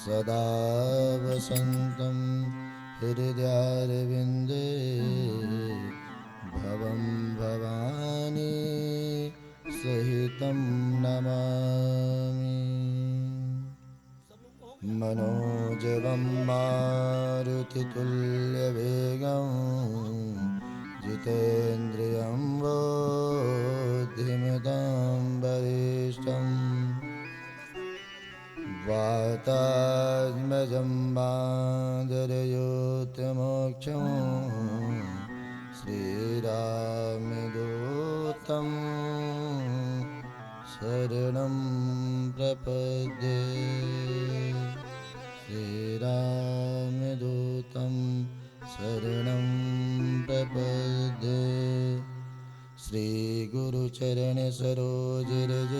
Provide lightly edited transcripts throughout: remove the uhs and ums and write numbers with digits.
सदा वसन्तं हृदयारविन्दे भवं भवानी सहितं नमामि। मनोजवं मारुतितुल्यवेगं जितेन्द्रियं बुद्धिमतां वरिष्ठं वातात्मजं मादरयोतमोक्षं श्रीरामदूतं शरणं प्रपद्ये। श्रीरामदूतं शरणं प्रपद्ये। श्रीगुरुचरण सरोज रज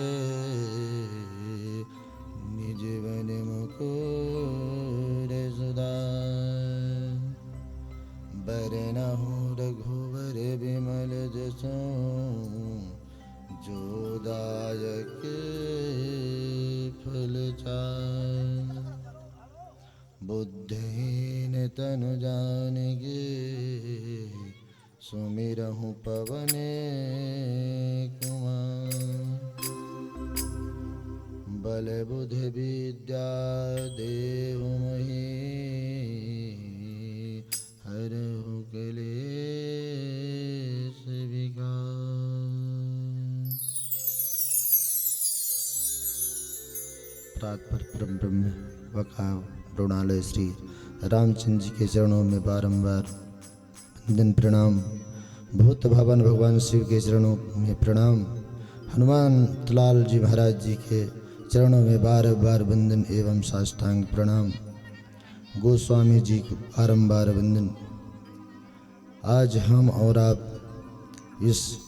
निजवन मुकुर सुधार। बरनहु रघुवर विमल जसु जो दायक फल चार। बुद्धिहीन तनु जानिके सुमिरहु पवन कुमार। बल बुद्धि विद्या देहु महि हरहु क्लेश विकार। प्रात पर परम ब्रह्म वकाव रुणालय श्री रामचंद्र जी के चरणों में बारंबार वंदन प्रणाम। भूत भवन भगवान शिव के चरणों में प्रणाम। हनुमान लाल जी महाराज जी के चरणों में बार बार वंदन एवं साष्टांग प्रणाम। गोस्वामी जी को बारंबार वंदन। आज हम और आप इस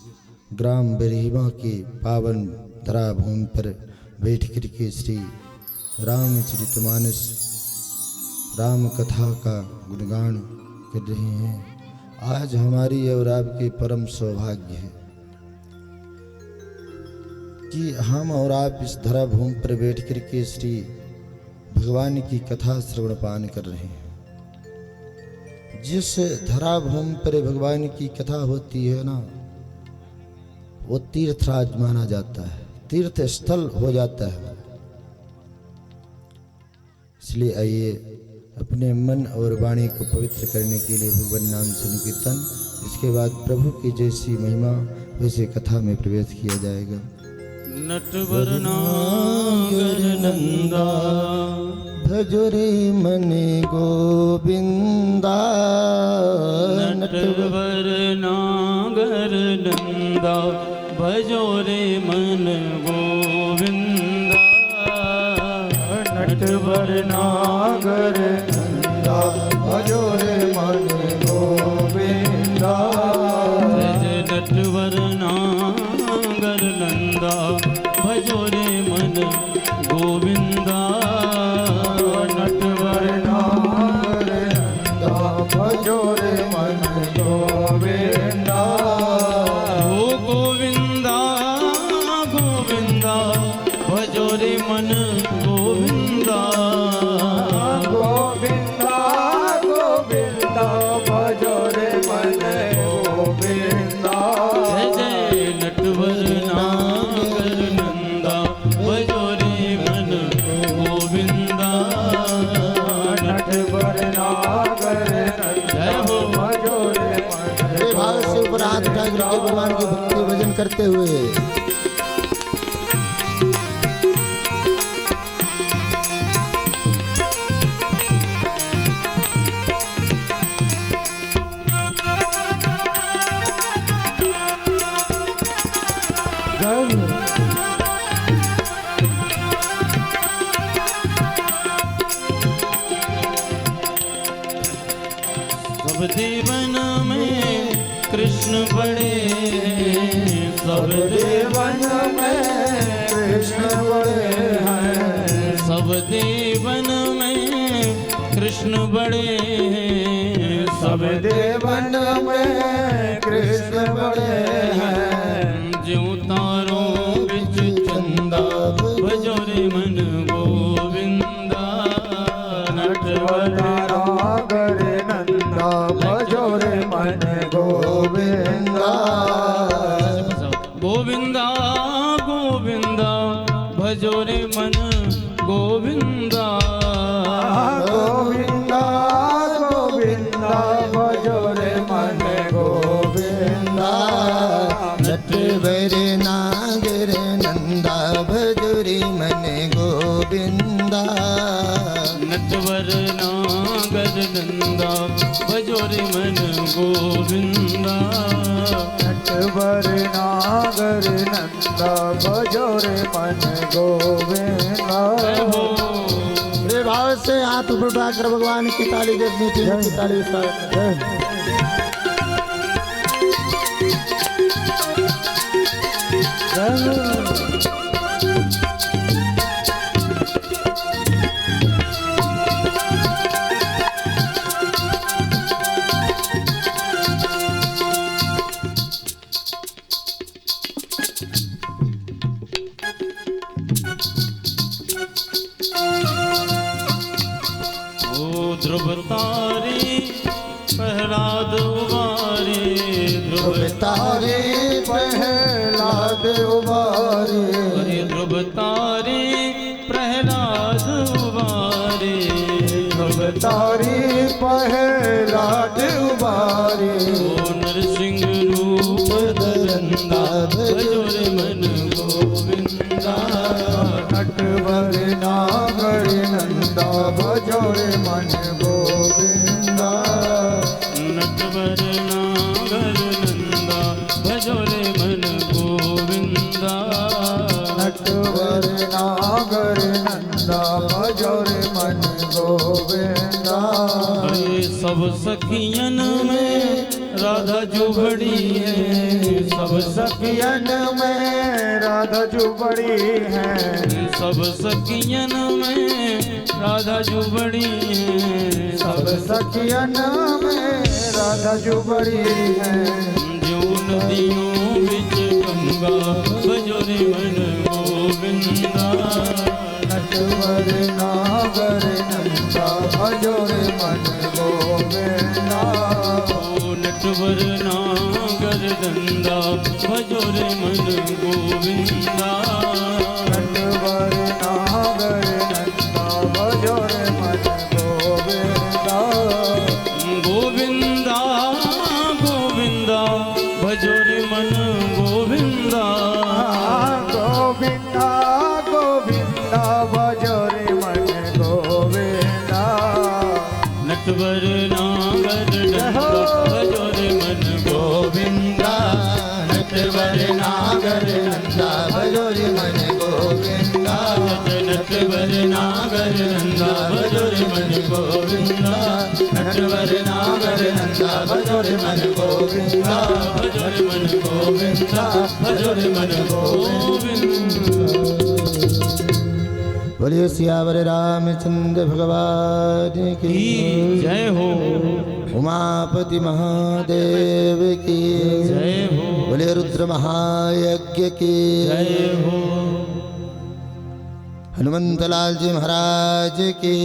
ग्राम बरीमा के पावन धरा भूमि पर बैठ कर के श्री रामचरितमानस राम कथा का गुणगान कर रहे हैं। आज हमारी और आपकी परम सौभाग्य है कि हम और आप इस धरा भूमि पर बैठ कर के श्री भगवान की कथा श्रवण पान कर रहे हैं। जिस धरा भूमि पर भगवान की कथा होती है ना, वो तीर्थराज माना जाता है, तीर्थ स्थल हो जाता है। इसलिए आइए अपने मन और वाणी को पवित्र करने के लिए भगवान नाम संकीर्तन, इसके बाद प्रभु की जैसी महिमा वैसे कथा में प्रवेश किया जाएगा। नटवर नागर नंदा भजो रे मन गोविंदा, नटवर नागर नंदा भजो रे मन गोविंदा, नटवर नागर नंदा भजो रे मन गोविंदा, नटवर नागर नंदा भजो रे मन गोविंदा, नटवर नागर नंदा भजो रे मन गोविंदा, ओ गोविंदा गोविंदा भजो रे मन गोविंदा, गोविंदा गोविंदा भजो रे मन गोविंदा, जय नटवर नागर नंदा भजो रे मन गोविंदा, नटवर नागर जय हो भजो रे मन रे भाव से ऊपर हाथ उठा करके भगवान की भक्ति भजन करते हुए सब देवन में कृष्ण बड़े, सब देवन में कृष्ण बड़े हैं, सब देवन में कृष्ण बड़े, सब देवन में कृष्ण बड़े हैं, ज्यों तारों बिच चंदा भजो रे मन गोविंदा, नटवर नागर नंदा भजो रे मन गोविंदा, गोविंदा गोविंदा भजो रे मन गोविंदा, गोविंदा गोविंदा भजो रे मन गोविंदा, नटवर नागर नंदा भजो रे मन गोविंदा, नटवर नागर नंदा भजो रे मन गोविंदा, नटवर नागर नंदा भजो रे मन गोविंदा, जय हो रे भाव से हाथ ऊपर उठाकर भगवान की ताली दे, मीठी मीठी ताली ओ ध्रुव तारे प्रहलाद उबारे, ध्रुव तारे प्रहलाद उबारे, हरे ध्रुव तारे प्रहलाद उबारे, ध्रुव तारे प्रहलाद उबारे, ओ नरसिंह रूप धरंदा भजो रे मन गोविंदा, नटवर नागर नंदा भजो रे मन गोविंदा, नटवर नागर नंदा भजो रे मन गोविंदा, नटवर नागर नंदा भजो रे मन गोविंदा, अरे सब सखियन में राधा जो बड़ी है, सब सखियन में राधा जो बड़ी है, सब सखियन में राधा जो बड़ी है, सब सखियन में राधा जुबड़ी है जो नदियों बिच गंगा बजोरे मन गोविंदा नटवर नागर नंदा भजोरे मन गोविंदा ओ नटवर नागर दंदा भजोरे मन गोविंदा नटवर नागर नंदा भजोरे मन गोविंदा गोविंदा गोविंदा भजोरे मन गोविंदा गोविंदा गोविंदा भजोरे मन गोविंदा नटवर नागर दंदा भजोरे मन गोविंदा नटवर नागर नंदा भजोरे मन गोविंदा नटवर नागर नंदा भजोरे मन गोविंदा नटवर नागर नंदा भजोरे मन गोविंदा भजोरे मन गोविंदा भजोरे मन गोविंदा। बोलिए सियावर रामचंद्र भगवान की जय हो उमापति महादेव की जय हो बोले रुद्र महायज्ञ की जय हो हनुमंत लाल जी महाराज की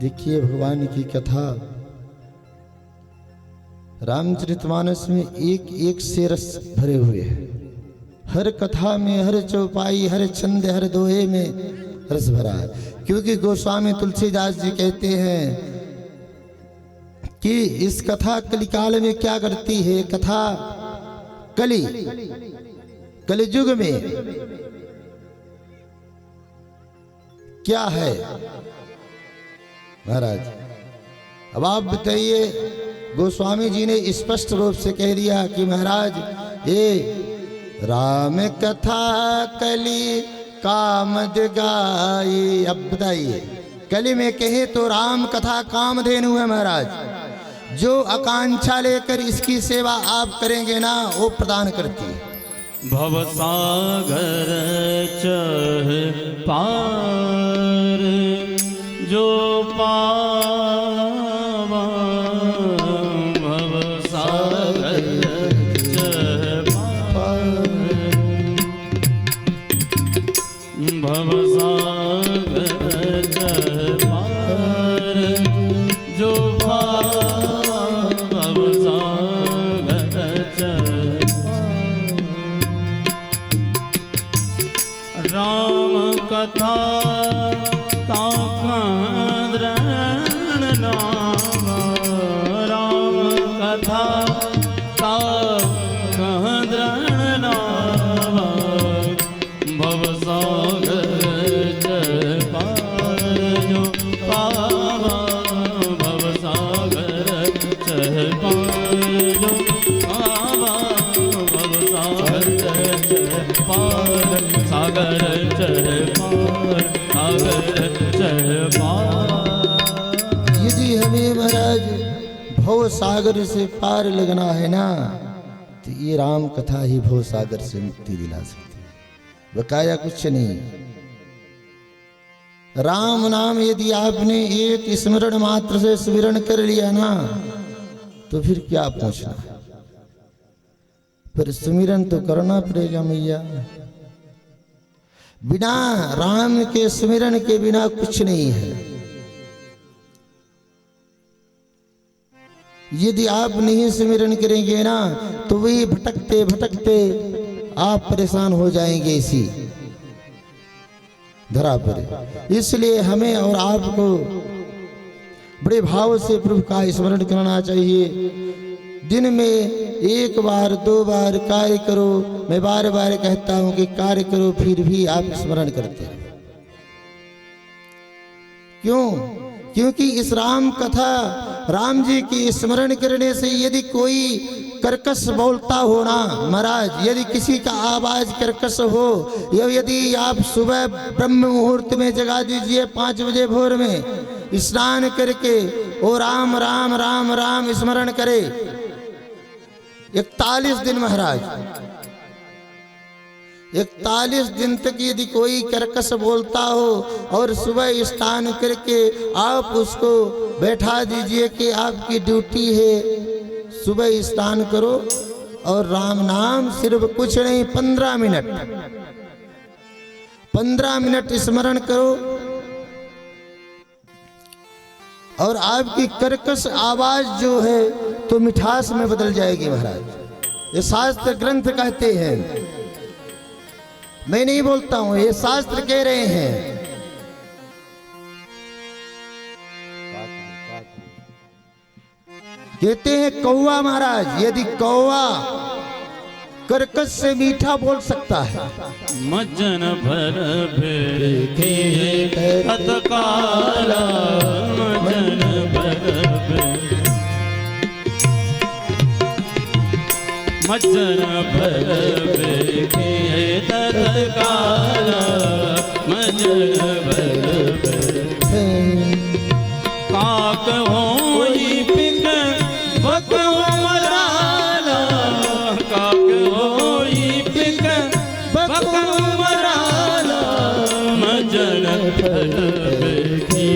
देखिए भगवान की कथा रामचरितमानस में एक एक से रस भरे हुए हैं। हर कथा में, हर चौपाई, हर छंद, हर दोहे में रस भरा है। क्योंकि गोस्वामी तुलसीदास जी कहते हैं कि इस कथा कलिकाल में क्या करती है। कथा कलियुग में क्या है महाराज, अब आप बताइए। गोस्वामी जी ने स्पष्ट रूप से कह दिया कि महाराज ये राम कथा कली कामद गाई। अब बताइए, कली में कहे तो राम कथा कामधेनु है महाराज। जो आकांक्षा लेकर इसकी सेवा आप करेंगे ना, वो प्रदान करती है। भवसागर चह पार जो पावा भवसागर चह पार भवसागर चह पार जो पावा भवसागर चह राम कथा ताकंद्रण नाम राम कथा ताकंद्रण नाम भवसागर चह पार जो पावा भवसागर चह पार जो पावा भवसागर चह पार सागर चह पार सागर चह पार। यदि हमें महाराज भव सागर से पार लगना है ना, तो ये राम कथा ही भव सागर से मुक्ति दिला सकती है, बकाया कुछ नहीं। राम नाम यदि आपने एक स्मरण मात्र से स्मरण कर लिया ना, तो फिर क्या पूछना, फिर स्मरण तो करना पड़ेगा मैया। बिना राम के स्मरण के बिना कुछ नहीं है। यदि आप नहीं स्मरण करेंगे ना, तो वही भटकते भटकते आप परेशान हो जाएंगे इसी धरा पर। इसलिए हमें और आपको बड़े भाव से प्रभु का स्मरण करना चाहिए। दिन में एक बार दो बार कार्य करो। मैं बार बार कहता हूं कि कार्य करो, फिर भी आप स्मरण करते हैं। क्यों? क्योंकि इस राम कथा राम जी की स्मरण करने से यदि कोई कर्कश बोलता हो ना महाराज, यदि किसी का आवाज कर्कश हो, या यदि आप सुबह ब्रह्म मुहूर्त में जगा दीजिए 5 बजे भोर में, स्नान करके ओ राम राम राम राम स्मरण करे 41 दिन महाराज, 41 दिन तक यदि कोई कर्कश बोलता हो और सुबह स्नान करके आप उसको बैठा दीजिए कि आपकी ड्यूटी है, सुबह स्नान करो और राम नाम सिर्फ कुछ नहीं 15 मिनट स्मरण करो और आपकी कर्कश आवाज जो है तो मिठास में बदल जाएगी महाराज। ये शास्त्र ग्रंथ कहते हैं, मैं नहीं बोलता हूं, ये शास्त्र कह रहे हैं। कहते हैं कौवा महाराज, यदि कौवा कर्कश से मीठा बोल सकता है, मज्जन भर भेखे तत्काला, मज्जन भर मज्जन भर भेखे तत्काला, मज्जन भर काक होई पिक बक मराला, काक होई पिक बक मराला, मज्जन भर भेखे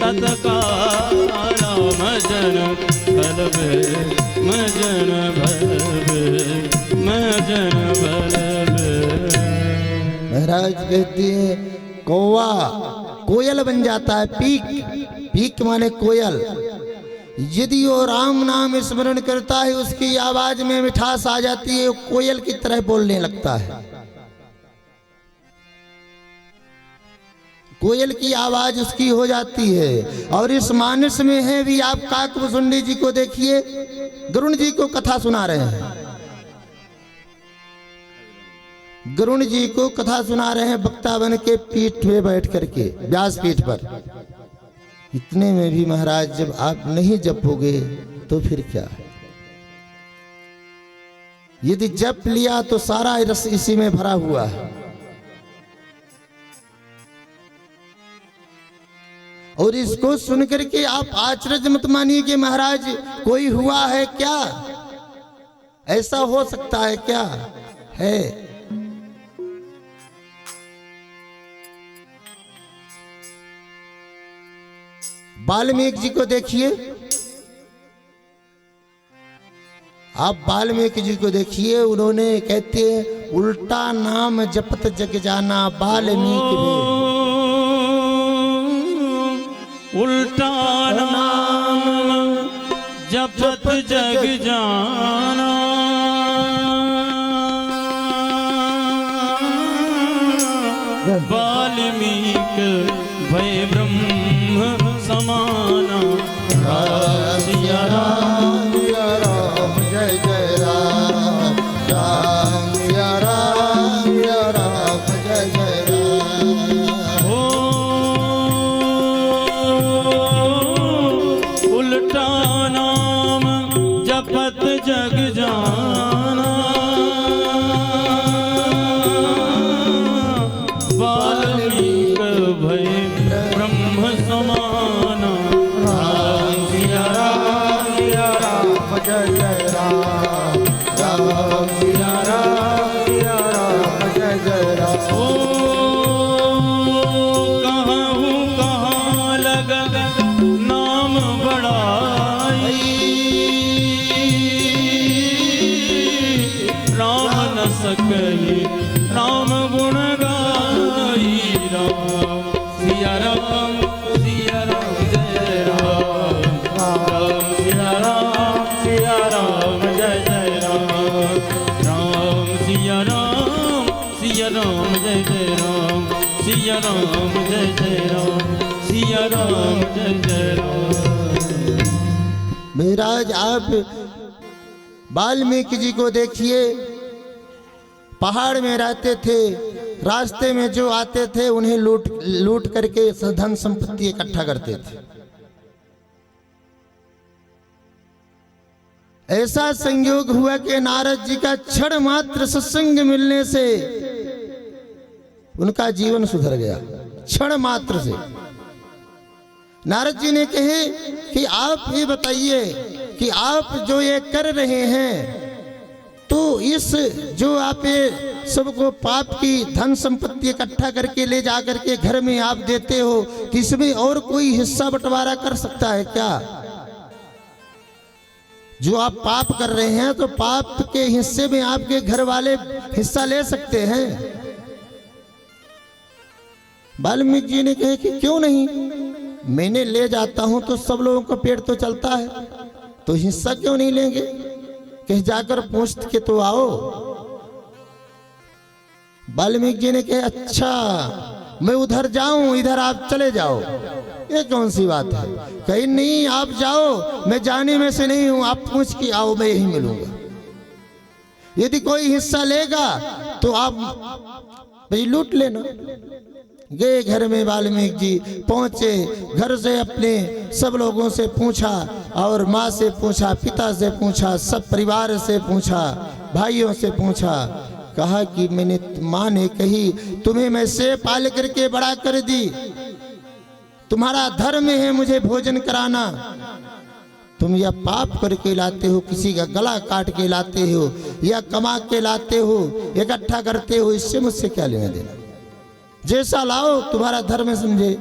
तत्काला, मज्जन भर मजन महाराज कहते हैं कौवा कोयल बन जाता है, पीक, पीक माने कोयल। यदि वो राम नाम स्मरण करता है उसकी आवाज में मिठास आ जाती है, वो कोयल की तरह बोलने लगता है। कोयल की आवाज उसकी हो जाती है। और इस मानस में है भी, आप काकभुसुंडी जी को देखिए, गरुण जी को कथा सुना रहे हैं, गरुण जी को कथा सुना रहे हैं वक्ता बन के पीठ पे बैठ करके, व्यास पीठ पर। इतने में भी महाराज जब आप नहीं जपोगे तो फिर क्या है? यदि जप लिया तो सारा रस इसी में भरा हुआ है। और इसको सुनकर के आप आश्चर्य मत मानिए कि महाराज कोई हुआ है क्या, ऐसा हो सकता है क्या? है। वाल्मीकि जी को देखिए, आप वाल्मीकि जी को देखिए, उन्होंने कहते हैं उल्टा नाम जपत जग जाना वाल्मीकि भी, उल्टा नाम जपत जग जाना, वाल्मीकि भय ब्रह्म समाना। सिया राम जय जय राम, राम सिया राम जय जय राम। उल्टा नाम जपत जग जाना, वाल्मीकि भय ब्रह्म समाना। राम सिया राम जय जय राम, राम सिया राम जय जय राम। ओ कहूँ कहाँ लग नाम बड़ाई, राम न सकई राम गुण गाई। राम सिया राम जय राम, राम सिया राम जय जय राम, राम सिया राम जय जय राम, सिया राम जय जय राम, सिया राम जय जय राम। महाराज आप वाल्मीकि जी को देखिए, पहाड़ में रहते थे, रास्ते में जो आते थे उन्हें लूट करके धन संपत्ति इकट्ठा करते थे। ऐसा संयोग हुआ कि नारद जी का क्षण मात्र सत्संग मिलने से उनका जीवन सुधर गया, क्षण मात्र से। नारद जी ने कहे कि आप ये बताइए कि आप जो ये कर रहे हैं, तो इस जो आप ये सबको पाप की धन संपत्ति इकट्ठा करके ले जा करके घर में आप देते हो, कि इसमें और कोई हिस्सा बंटवारा कर सकता है क्या? जो आप पाप कर रहे हैं तो पाप के हिस्से में आपके घर वाले हिस्सा ले सकते हैं। वाल्मीकि जी ने कहे कि क्यों नहीं, मैंने ले जाता हूं तो सब लोगों का पेट तो चलता है, तो हिस्सा क्यों नहीं लेंगे? कहीं जाकर पूछ के तो आओ। वाल्मीकि जी ने कहा अच्छा मैं उधर जाऊं, इधर आप चले जाओ, ये कौन सी बात है? कहीं नहीं आप जाओ, मैं जाने में से नहीं हूं, आप पूछ के आओ, मैं यही मिलूंगा। यदि कोई हिस्सा लेगा तो आप भाई लूट लेना। गए घर में, वाल्मीकि जी पहुंचे, घर से अपने सब लोगों से पूछा, और माँ से पूछा, पिता से पूछा, सब परिवार से पूछा, भाइयों से पूछा। कहा कि मैंने, माँ ने कही तुम्हें मैं से पाल करके बड़ा कर दी, तुम्हारा धर्म है मुझे भोजन कराना, तुम यह पाप करके लाते हो, किसी का गला काट के लाते हो या कमा के लाते हो, इकट्ठा करते हो, इससे मुझसे क्या लेना देना? जैसा लाओ तुम्हारा धर्म समझे।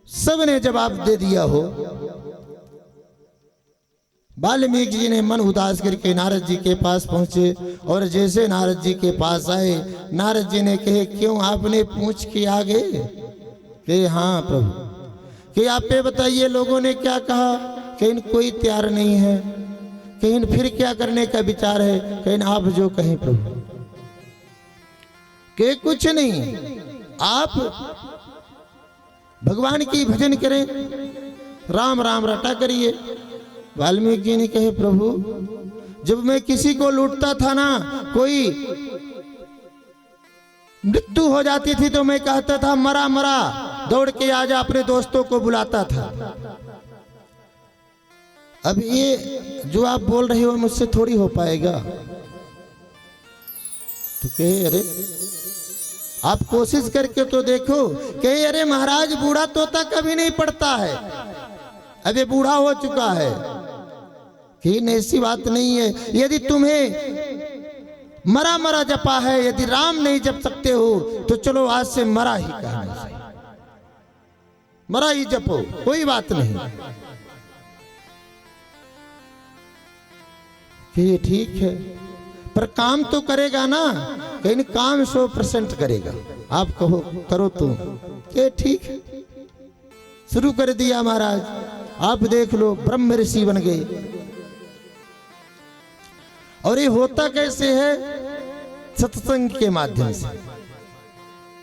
सबने जवाब दे दिया हो। वाल्मीकि जी ने मन उदास करके नारद जी के पास पहुंचे, और जैसे नारद जी के पास आए, नारद जी ने कहे क्यों आपने पूछ के आ गए? कि हाँ प्रभु। कि आप पे बताइए लोगों ने क्या कहा? कहीं कोई तैयार नहीं है, कहीं फिर क्या करने का विचार है? कहीं आप जो कहें प्रभु। के कुछ नहीं, आप भगवान की भजन करें, राम राम रटा करिए। वाल्मीकि जी ने कहे प्रभु जब मैं किसी को लूटता था ना, कोई मृत्यु हो जाती थी तो मैं कहता था मरा मरा, दौड़ के आजा, अपने दोस्तों को बुलाता था। अब ये जो आप बोल रहे हो मुझसे थोड़ी हो पाएगा। तो कहे अरे आप कोशिश करके तो देखो। कहे अरे महाराज बूढ़ा तोता कभी नहीं पड़ता है, अब ये बूढ़ा हो चुका है। कि ऐसी बात नहीं है, यदि तुम्हें मरा मरा जपा है, यदि राम नहीं जप सकते हो तो चलो आज से मरा ही कहना चाहिए, मरा ही जपो, कोई बात नहीं। कि ये ठीक है, पर काम तो करेगा ना? कहीं काम 100% करेगा। आप कहो करो तुम, ये ठीक है। शुरू कर दिया महाराज, आप देख लो ब्रह्म ऋषि बन गए। और ये होता कैसे है? सत्संग के माध्यम से।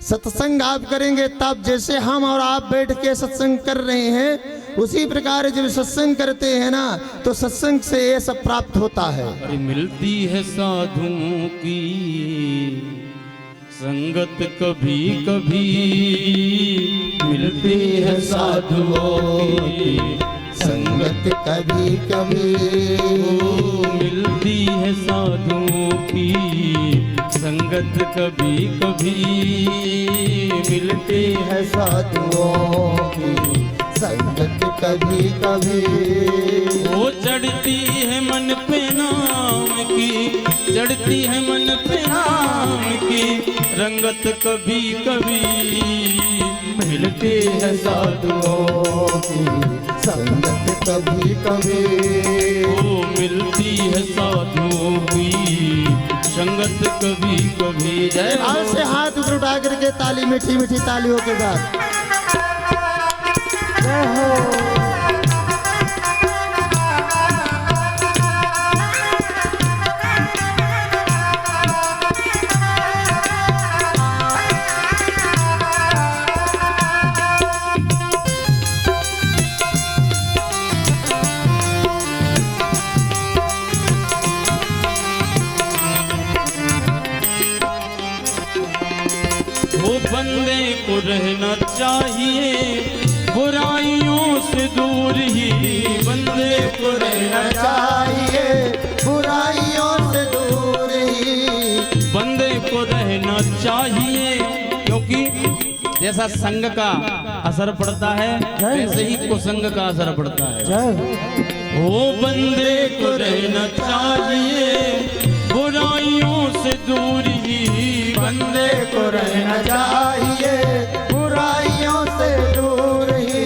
सत्संग आप करेंगे तब, जैसे हम और आप बैठ के सत्संग कर रहे हैं, उसी प्रकार जब सत्संग करते हैं ना तो सत्संग से ये सब प्राप्त होता है। अरे मिलती है साधुओं की संगत कभी कभी, मिलती है साधुओं की संगत कभी कभी, मिलती है साधुओं की संगत कभी कभी, मिलती है साधुओं की संगत कभी कभी। वो चढ़ती है मन पे नाम की, चढ़ती है मन पे नाम की रंगत कभी कभी, मिलती है साधुओं की संगत कभी कभी। वो मिलती है साधुओं की संगत कभी कभी। जय आज से हाथ ऊपर उठा करके ताली, मीठी मीठी तालियों के साथ जय हो। बंदे को रहना चाहिए बुराइयों से दूर ही, बंदे को रहना चाहिए बुराइयों से दूर ही, बंदे को रहना चाहिए। क्योंकि जैसा संग का असर पड़ता है वैसे ही कुसंग का असर पड़ता है। वो बंदे को रहना चाहिए बुराइयों से दूर ही, बंदे को रहना चाहिए बुराइयों से दूर ही।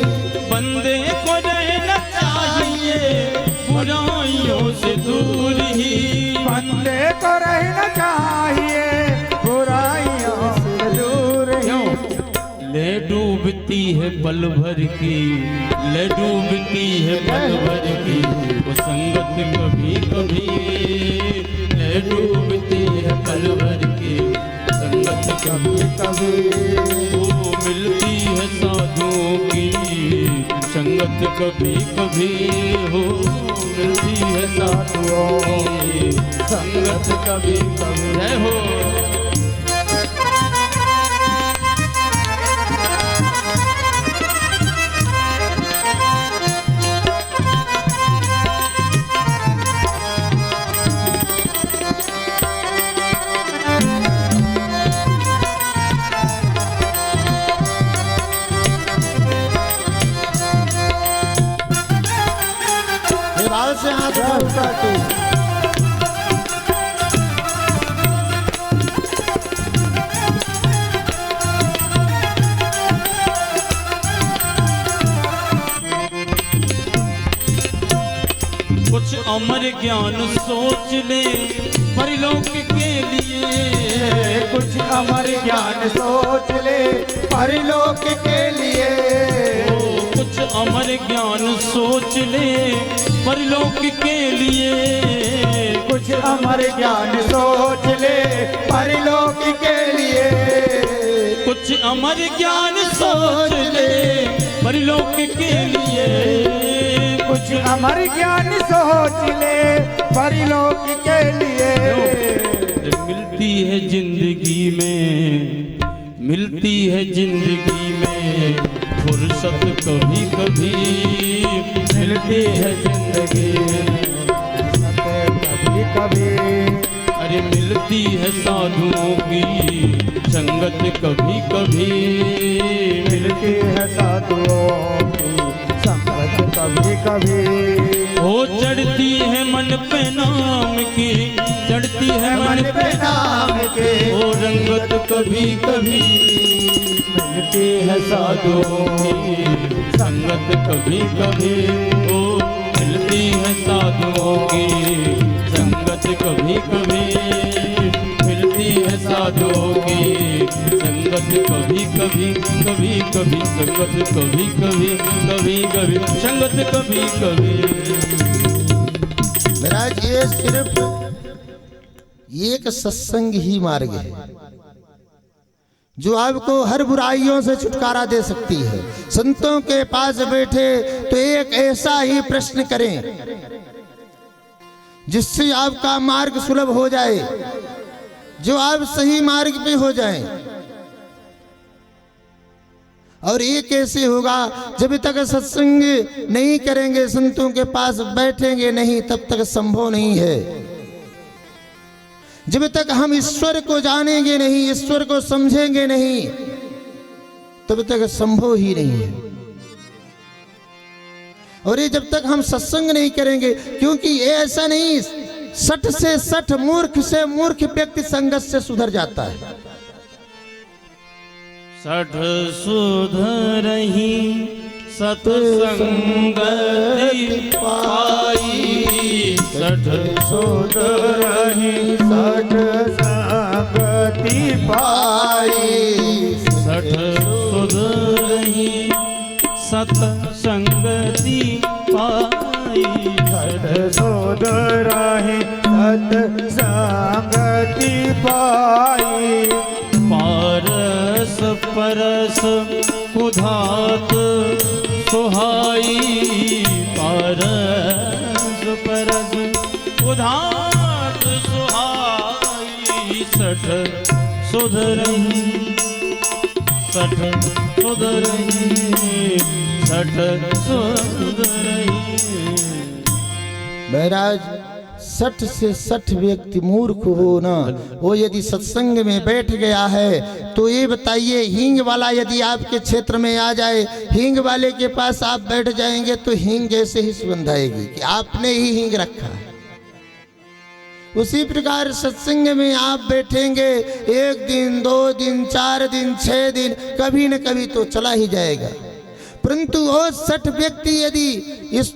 बंदे को रहना चाहिए बुराइयों से दूर ही। बंदे को रहना चाहिए बुराइयों से दूर ही। ले डूबती है पल भर की, ले डूबती है पल भर की वो संगत कभी कभी। ले डूबती है पल भर की संगत कभी कभी वो मिलती है साधुओं की संगत कभी कभी हो। मिलती है साधुओं की संगत कभी कभी। जय हो। बाल से हाथ उठा तू। कुछ अमर ज्ञान सोच ले परलोक के लिए। कुछ अमर ज्ञान सोच ले परलोक के लिए। कुछ अमर ज्ञान सोच ले परलोक के लिए। कुछ अमर ज्ञान सोच ले परलोक के लिए। कुछ अमर ज्ञान सोच ले परलोक के लिए। कुछ अमर ज्ञान सोच ले परलोक के लिए। मिलती है जिंदगी में, मिलती है जिंदगी में फुर्सत कभी कभी। मिलती है जिंदगी कभी कभी। अरे मिलती है साधुओं की संगत कभी कभी। मिलती है साधुओं की संगत कभी कभी। हो चढ़ती है मन पे नाम की, चढ़ती है मन पे नाम के। ओ रंगत कभी कभी। मिलती है साधुओं की संगत कभी कभी ओ मिलती है साधुओं की संगत कभी कभी। मिलती है साधुओं की संगत कभी कभी। कभी कभी संगत कभी कभी। कभी कभी संगत कभी कभी। महाराज ये सिर्फ एक सत्संग ही मार्ग है जो आपको हर बुराइयों से छुटकारा दे सकती है। संतों के पास बैठे तो एक ऐसा ही प्रश्न करें जिससे आपका मार्ग सुलभ हो जाए, जो आप सही मार्ग पे हो जाएं। और ये कैसे होगा? जब तक सत्संग नहीं करेंगे, संतों के पास बैठेंगे नहीं, तब तक संभव नहीं है। जब तक हम ईश्वर को जानेंगे नहीं, ईश्वर को समझेंगे नहीं, तब तक संभव ही नहीं है। और ये जब तक हम सत्संग नहीं करेंगे, क्योंकि ये ऐसा नहीं 60 से 60 मूर्ख से मूर्ख व्यक्ति संगत से सुधर जाता है। 60 सुधरही सत्संगति पाई। 60 सुधरही सत्संगति पाई। 60 सुधरही सत्संगति पाई। 60 सुधरही सत्संगति पाई। पारस परस कुधात सुहाई। पारस परस कुधात सुहाई। 60 सुधरही 60 सुधरही 60 सुधरही। महाराज 60 से 60 व्यक्ति मूर्ख हो ना, वो यदि सत्संग में बैठ गया है तो ये बताइए, हींग वाला यदि आपके क्षेत्र में आ जाए, हींग वाले के पास आप बैठ जाएंगे तो हींग ऐसे ही सुगंध आएगी कि आपने ही हींग रखा है। उसी प्रकार सत्संग में आप बैठेंगे, 1 दिन 2 दिन 4 दिन 6 दिन कभी न कभी तो चला ही जाएगा। परंतु वो 60 व्यक्ति यदि इस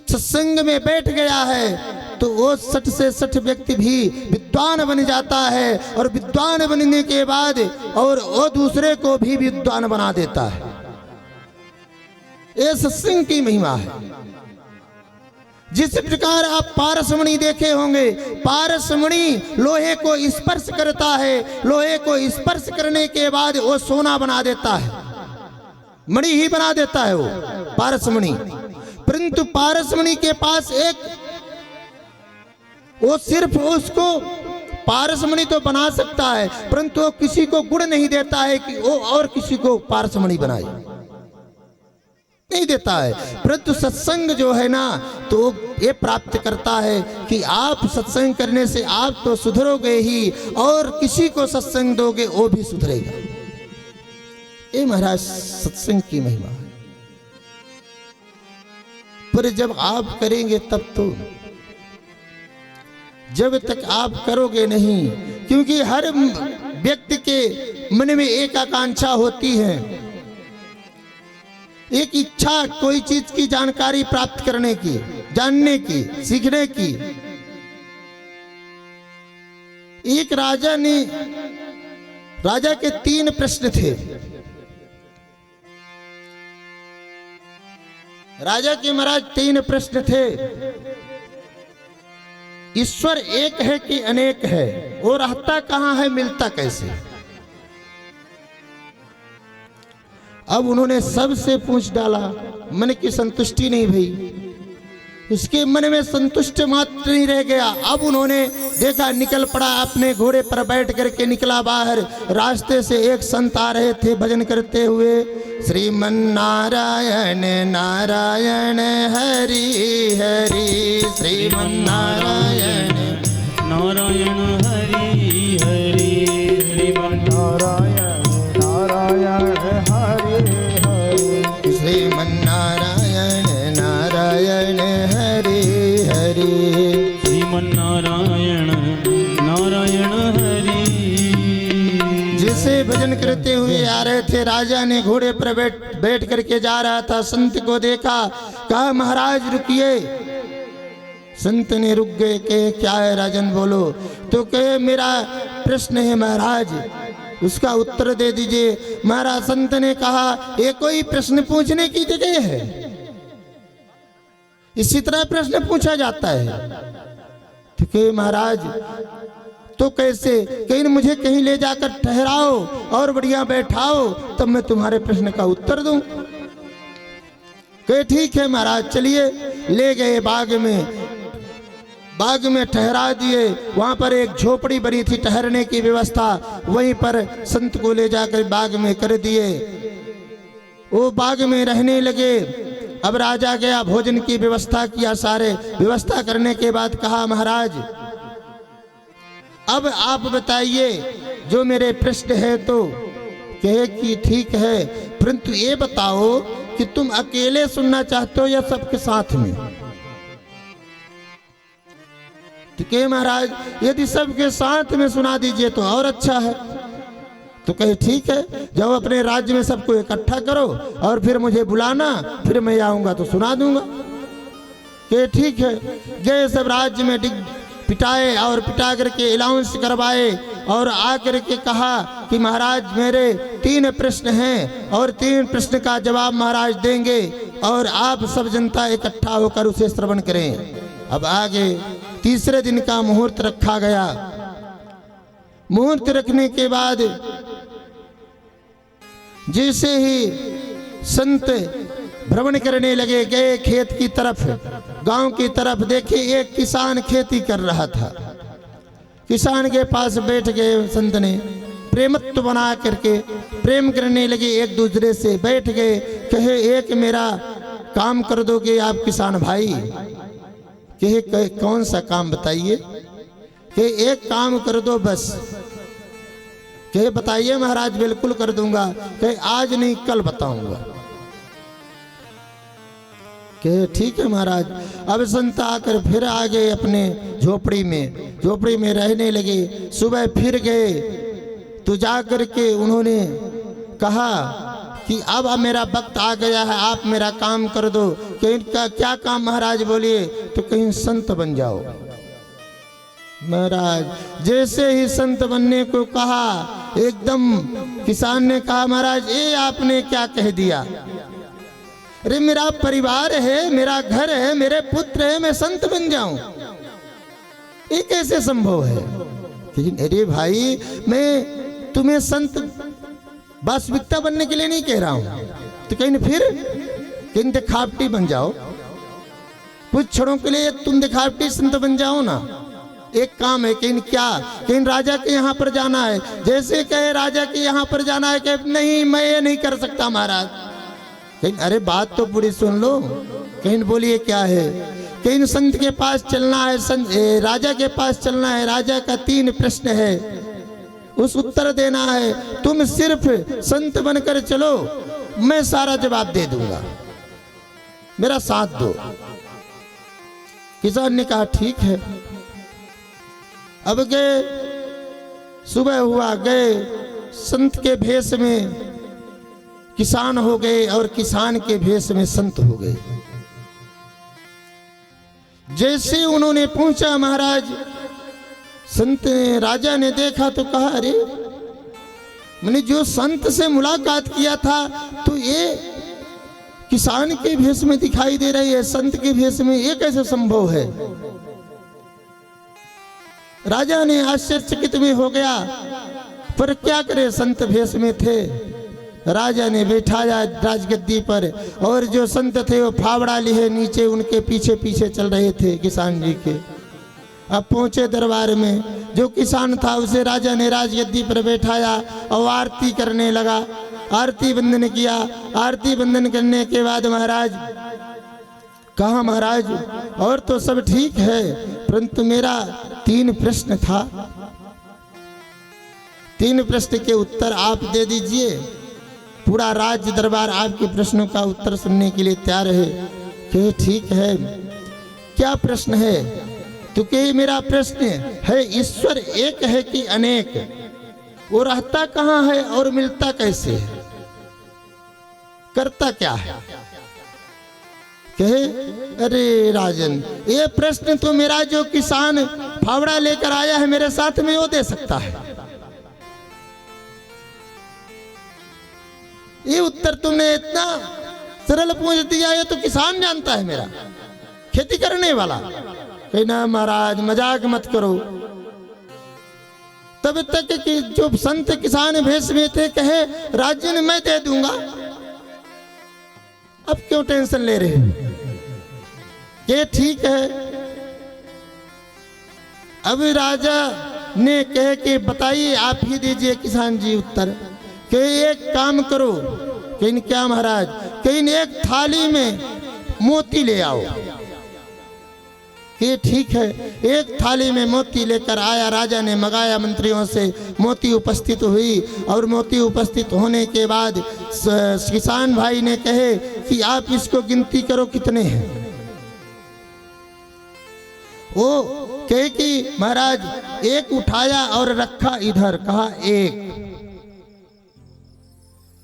सत्संग में बैठ गया है तो वो 60 से 60 व्यक्ति भी विद्वान बन जाता है, और विद्वान बनने के बाद और वो दूसरे को भी विद्वान बना देता है। ये सत्संग की महिमा है। जिस प्रकार आप पारसमणि देखे होंगे, पारसमणि लोहे को स्पर्श करता है, लोहे को स्पर्श करने के बाद वो सोना बना देता है, मणि ही बना देता है वो पारसमणि। परंतु पारसमणि के पास वो सिर्फ उसको पारसमणि तो बना सकता है, परंतु वो किसी को गुण नहीं देता है कि वो और किसी को पारसमणि बनाए, नहीं देता है। परंतु सत्संग जो है ना, तो ये प्राप्त करता है कि आप सत्संग करने से आप तो सुधरोगे ही, और किसी को सत्संग दोगे वो भी सुधरेगा। ये महाराज सत्संग की महिमा है। पर जब आप करेंगे तब तो, जब तक आप करोगे नहीं, क्योंकि हर व्यक्ति के मन में एक आकांक्षा होती है, एक इच्छा कोई चीज की जानकारी प्राप्त करने की, जानने की, सीखने की। एक राजा के 3 प्रश्न थे। राजा के महाराज 3 प्रश्न थे। ईश्वर एक है कि अनेक है, वो रहता कहाँ है, मिलता कैसे। अब उन्होंने सबसे पूछ डाला, मन की संतुष्टि नहीं भई, उसके मन में संतुष्ट मात्र नहीं रह गया। अब उन्होंने देखा, निकल पड़ा, अपने घोड़े पर बैठ करके निकला बाहर। रास्ते से एक संत आ रहे थे भजन करते हुए, श्रीमन नारायण नारायण हरि हरि, श्रीमन नारायण नारायण हरि हरि, श्रीमन नारायण नारायण हरि हरि, श्रीमन नारायण नारायण हरि हरि, श्रीमन नारायण नारायण हरि। जिसे भजन करते हुए आ रहे थे, राजा ने घोड़े पर बैठ करके जा रहा था। संत को देखा, कहा महाराज रुकिए। संत ने रुक गए, कहे क्या है राजन बोलो। तो कहे मेरा प्रश्न है महाराज, उसका उत्तर दे दीजिए। महाराज संत ने कहा, ये कोई प्रश्न पूछने की जगह है, इसी तरह प्रश्न पूछा जाता है। तो कहे महाराज तो कैसे, कहीं मुझे कहीं ले जाकर ठहराओ और बढ़िया बैठाओ, तब मैं तुम्हारे प्रश्न का उत्तर दूं। कहे ठीक है महाराज चलिए। ले गए बाग में ठहरा दिए। वहां पर एक झोपड़ी बनी थी ठहरने की व्यवस्था, वहीं पर संत को ले जाकर बाग में कर दिए। वो बाग में रहने लगे। अब राजा गया, भोजन की व्यवस्था किया, सारे व्यवस्था करने के बाद कहा महाराज अब आप बताइए जो मेरे प्रश्न है। तो कहे कि ठीक है, परंतु ये बताओ कि तुम अकेले सुनना चाहते हो या सबके साथ में। तो कहे महाराज यदि सबके साथ में सुना दीजिए तो और अच्छा है। तो कहे ठीक है, जब अपने राज्य में सबको इकट्ठा करो और फिर मुझे बुलाना, फिर मैं आऊंगा तो सुना दूंगा। कहे ठीक है। गए सब राज्य में पिटाए और पिटा करके अलाउंस करवाए और आकर के कहा कि महाराज मेरे 3 प्रश्न हैं और 3 प्रश्न का जवाब महाराज देंगे और आप सब जनता इकट्ठा होकर उसे श्रवण करें। अब आगे तीसरे दिन का मुहूर्त रखा गया। मुहूर्त रखने के बाद जैसे ही संत भ्रमण करने लगे, गए खेत की तरफ, गांव की तरफ। देखे एक किसान खेती कर रहा था। किसान के पास बैठ गए संत ने, प्रेमत्व बना करके प्रेम करने लगे एक दूसरे से। बैठ गए, कहे एक मेरा काम कर दोगे आप किसान भाई। कहे कौन सा काम बताइए। कहे एक काम कर दो बस। कहे बताइए महाराज बिल्कुल कर दूंगा। कहे आज नहीं कल बताऊंगा। कहे ठीक है महाराज। अब संत आकर फिर आ गए अपने झोपड़ी में रहने लगे। सुबह फिर गए तो जा कर के उन्होंने कहा कि अब मेरा वक्त आ गया है, आप मेरा काम कर दो। कहीं का क्या काम महाराज बोलिए? तो कहीं संत बन जाओ। महाराज जैसे ही संत बनने को कहा, एकदम किसान ने कहा महाराज ये आपने क्या कह दिया? अरे मेरा परिवार है, मेरा घर है, मेरे पुत्र है, मैं संत बन जाऊं, ये कैसे संभव है? अरे भाई मैं तुम्हें संत वास्तविकता बनने के लिए नहीं कह रहा हूं। तो कहीं फिर कहीं दिखावटी बन जाओ, कुछ क्षणों के लिए तुम दिखावटी संत बन जाओ ना। एक काम है, कहीं क्या, कहीं राजा के यहाँ पर जाना है, जैसे कहे राजा के यहाँ पर जाना है, कि नहीं मैं ये नहीं कर सकता महाराज। कहीं अरे बात तो पूरी सुन लो। कहीं बोलिए क्या है? कहीं संत के पास चलना है, राजा के पास चलना है, राजा का 3 प्रश्न है, उस उत्तर देना है। तुम सिर्फ संत बनकर चलो, मैं सारा जवाब दे दूंगा, मेरा साथ दो। किसान ने कहा ठीक है। अब गए, सुबह हुआ, गए संत के भेष में किसान हो गए और किसान के भेष में संत हो गए। जैसे उन्होंने पहुंचा महाराज, संत राजा ने देखा तो कहा अरे मैंने जो संत से मुलाकात किया था तो ये किसान के भेष में दिखाई दे रही है, संत के भेष में, ये कैसे संभव है? राजा ने आश्चर्यचकित में हो गया, पर क्या करे, संत भेष में थे। राजा ने बैठाया राजगद्दी पर, और जो संत थे वो फावड़ा लिए नीचे उनके पीछे पीछे चल रहे थे किसान जी के। अब पहुंचे दरबार में, जो किसान था उसे राजा ने राजगद्दी पर बैठाया और आरती करने लगा। आरती बंदन किया। आरती बंदन करने के बाद महाराज कहा महाराज और तो सब ठीक है, परंतु मेरा 3 प्रश्न था, 3 प्रश्न के उत्तर आप दे दीजिए। पूरा राज्य दरबार आपके प्रश्नों का उत्तर सुनने के लिए तैयार है। कि ठीक है, क्या प्रश्न है? तो कि मेरा प्रश्न है, ईश्वर एक है कि अनेक? वो रहता कहाँ है और मिलता कैसे है? करता क्या है? कहे अरे राजन, ये प्रश्न तो मेरा जो किसान फावड़ा लेकर आया है मेरे साथ में, वो दे सकता है। ये उत्तर तुमने इतना सरल पूछ दिया, ये तो किसान जानता है, मेरा खेती करने वाला। कहे ना महाराज मजाक मत करो। तब तक कि जो संत किसान भेष में थे कहे राजन मैं दे दूंगा, अब क्यों टेंशन ले रहे हो? ये ठीक है। अब राजा ने कहे कि बताइए आप ही दीजिए किसान जी उत्तर। कि एक काम करो। कहीं क्या महाराज? कहीं एक थाली में मोती ले आओ। ये ठीक है। एक थाली में मोती लेकर आया। राजा ने मंगाया मंत्रियों से, मोती उपस्थित हुई, और मोती उपस्थित होने के बाद किसान भाई ने कहे कि आप इसको गिनती करो कितने हैं। वो कहे कि महाराज एक उठाया और रखा इधर, कहा एक।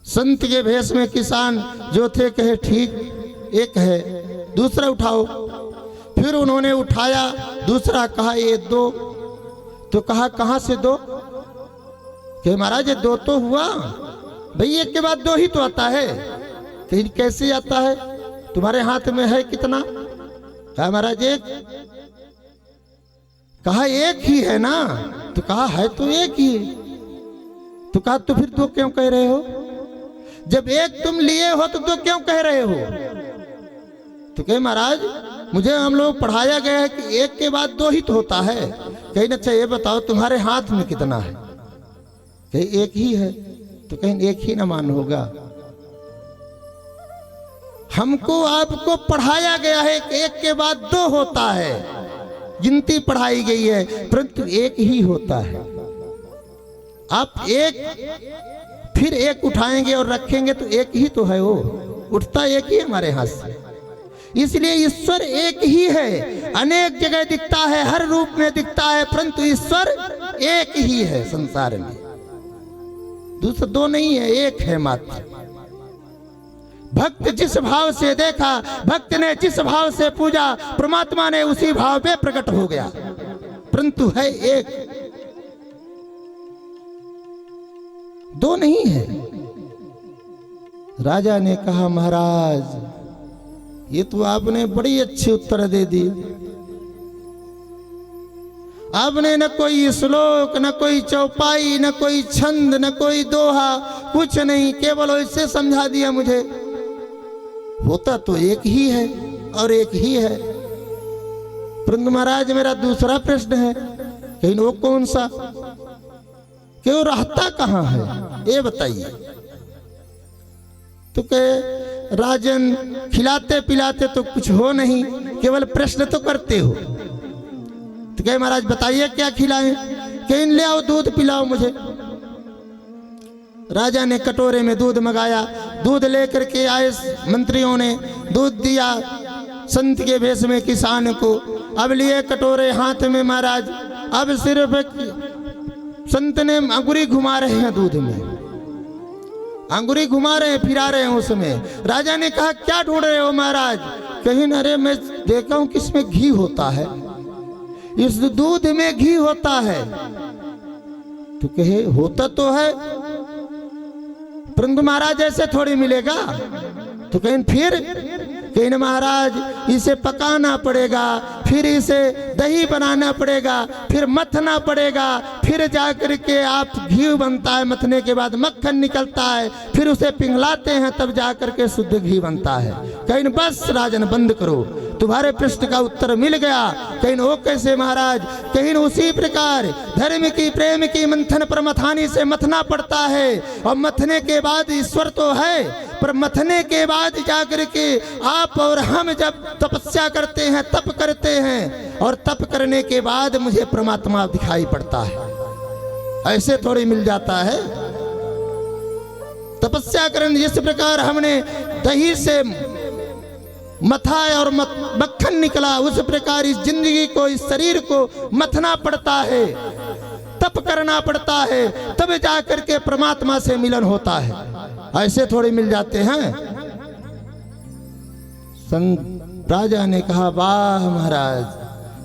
संत के भेष में किसान जो थे कहे ठीक एक है। दूसरा उठाओ। फिर उन्होंने उठाया दूसरा, कहा ये 2। तो कहा कहां से 2? कि महाराज ये 2 तो हुआ भाई, एक के बाद 2 ही तो आता है। कहीं कैसे आता है? तुम्हारे हाथ में है कितना? कहा महाराज एक। कहा एक ही है ना? तो कहा है तो एक ही। तो कहा तो फिर 2 क्यों कह रहे हो? जब एक तुम लिए हो तो 2 क्यों कह रहे हो? तो कहे महाराज मुझे हम लोग पढ़ाया गया है कि एक के बाद 2 ही तो होता है। कहीं अच्छा ये बताओ तुम्हारे हाथ में कितना है? कहीं एक ही है। तो कहीं एक ही ना मान होगा। हमको आपको पढ़ाया गया है कि एक के बाद 2 होता है, गिनती पढ़ाई गई है, परंतु एक ही होता है। आप एक फिर एक उठाएंगे और रखेंगे तो एक ही तो है, वो उठता एक ही हमारे हाथ से। इसलिए ईश्वर एक ही है, अनेक जगह दिखता है, हर रूप में दिखता है, परंतु ईश्वर एक ही है संसार में, दूसरा दो नहीं है, एक है मात्र। भक्त जिस भाव से देखा, भक्त ने जिस भाव से पूजा, परमात्मा ने उसी भाव में प्रकट हो गया, परंतु है एक, दो नहीं है। राजा ने कहा महाराज ये तो आपने बड़ी अच्छी उत्तर दे दी, आपने न कोई श्लोक, न कोई चौपाई, न कोई छंद, न कोई दोहा, कुछ नहीं, केवल ऐसे समझा दिया मुझे। होता तो एक ही है और एक ही है, परंतु महाराज मेरा दूसरा प्रश्न है, कहीं वो कौन सा, क्यों रहता कहाँ है ये बताइए। तो कहे राजन खिलाते पिलाते तो कुछ हो नहीं, केवल प्रश्न तो करते हो। तो कहे महाराज बताइए क्या खिलाएं, कहीं ले आओ दूध पिलाओ मुझे। राजा ने कटोरे में दूध मंगाया, दूध लेकर के आए, मंत्रियों ने दूध दिया संत के भेष में किसान को। अब लिए कटोरे हाथ में महाराज, अब सिर्फ संत ने अंगुरी घुमा रहे हैं दूध में, अंगुरी घुमा रहे हैं, फिरा रहे हैं उसमें। राजा ने कहा क्या ढूंढ रहे हो महाराज, कहीं अरे मैं देखा हूं कि इसमें घी होता है, इस दूध में घी होता है। तो कहे होता तो है, परंतु महाराज ऐसे थोड़ी मिलेगा। तो कहीं फिर कहीं महाराज इसे पकाना पड़ेगा, फिर इसे दही बनाना पड़ेगा, फिर मथना पड़ेगा, फिर जाकर के आप घी बनता है, मथने के बाद मक्खन निकलता है, फिर उसे पिघलाते हैं, तब जाकर के शुद्ध घी बनता है। कहीं बस राजन बंद करो, तुम्हारे प्रश्न का उत्तर मिल गया। कहीं वो कैसे महाराज, कहीं उसी प्रकार धर्म की प्रेम की मंथन पर मथानी से मथना पड़ता है, और मथने के बाद ईश्वर तो है, पर मथने के बाद जाकर के आप और हम जब तपस्या करते हैं, तप करते हैं, और तप करने के बाद मुझे परमात्मा दिखाई पड़ता है, ऐसे थोड़ी मिल जाता है। तपस्या करने जिस प्रकार हमने दही से मथा और मक्खन निकला, उस प्रकार इस जिंदगी को, इस शरीर को मथना पड़ता है, तप करना पड़ता है, तब जाकर के परमात्मा से मिलन होता है, ऐसे थोड़े मिल जाते हैं। राजा ने कहा वाह महाराज,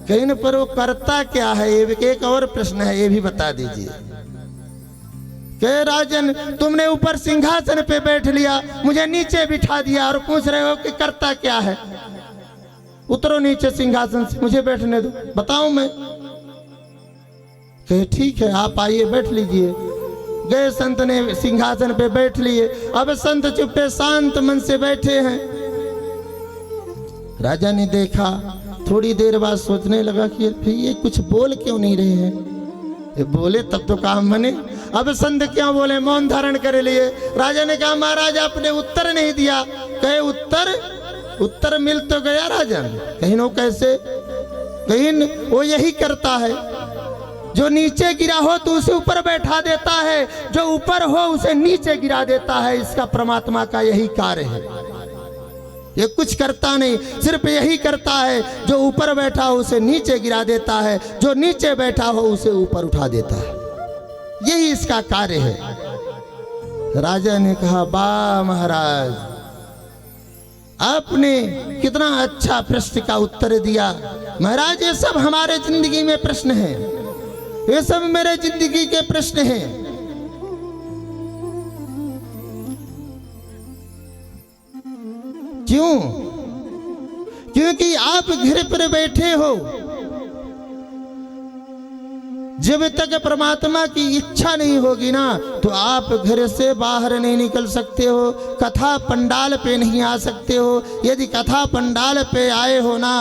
कहीं पर वो करता क्या है, ये एक और प्रश्न है, ये भी बता दीजिए। कहे राजन तुमने ऊपर सिंहासन पे बैठ लिया, मुझे नीचे बिठा दिया, और पूछ रहे हो कि करता क्या है। उतरो नीचे सिंहासन से, मुझे बैठने दो, बताऊं मैं। कहे ठीक है आप आइए बैठ लीजिए। गए संत ने सिंहासन पे बैठ लिए। अब संत चुप्पे शांत मन से बैठे हैं। राजा ने देखा, थोड़ी देर बाद सोचने लगा कि भाई ये कुछ बोल क्यों नहीं रहे हैं, ये बोले तब तो काम बने। अब संत क्या बोले, मौन धारण कर लिए। राजा ने कहा महाराज आपने उत्तर नहीं दिया। कहे उत्तर मिल तो गया राजन, कहीं नो कैसे, कहीं वो यही करता है, जो नीचे गिरा हो तो उसे ऊपर बैठा देता है, जो ऊपर हो उसे नीचे गिरा देता है। इसका परमात्मा का यही कार्य है, ये कुछ करता नहीं, सिर्फ यही करता है, जो ऊपर बैठा हो उसे नीचे गिरा देता है, जो नीचे बैठा हो उसे ऊपर उठा देता है, यही इसका कार्य है। राजा ने कहा वाह महाराज, आपने कितना अच्छा प्रश्न का उत्तर दिया। महाराज ये सब हमारे जिंदगी में प्रश्न है, ये सब मेरे जिंदगी के प्रश्न हैं। क्यों? क्योंकि आप घर पर बैठे हो, जब तक परमात्मा की इच्छा नहीं होगी ना, तो आप घर से बाहर नहीं निकल सकते हो, कथा पंडाल पे नहीं आ सकते हो। यदि कथा पंडाल पे आए हो ना,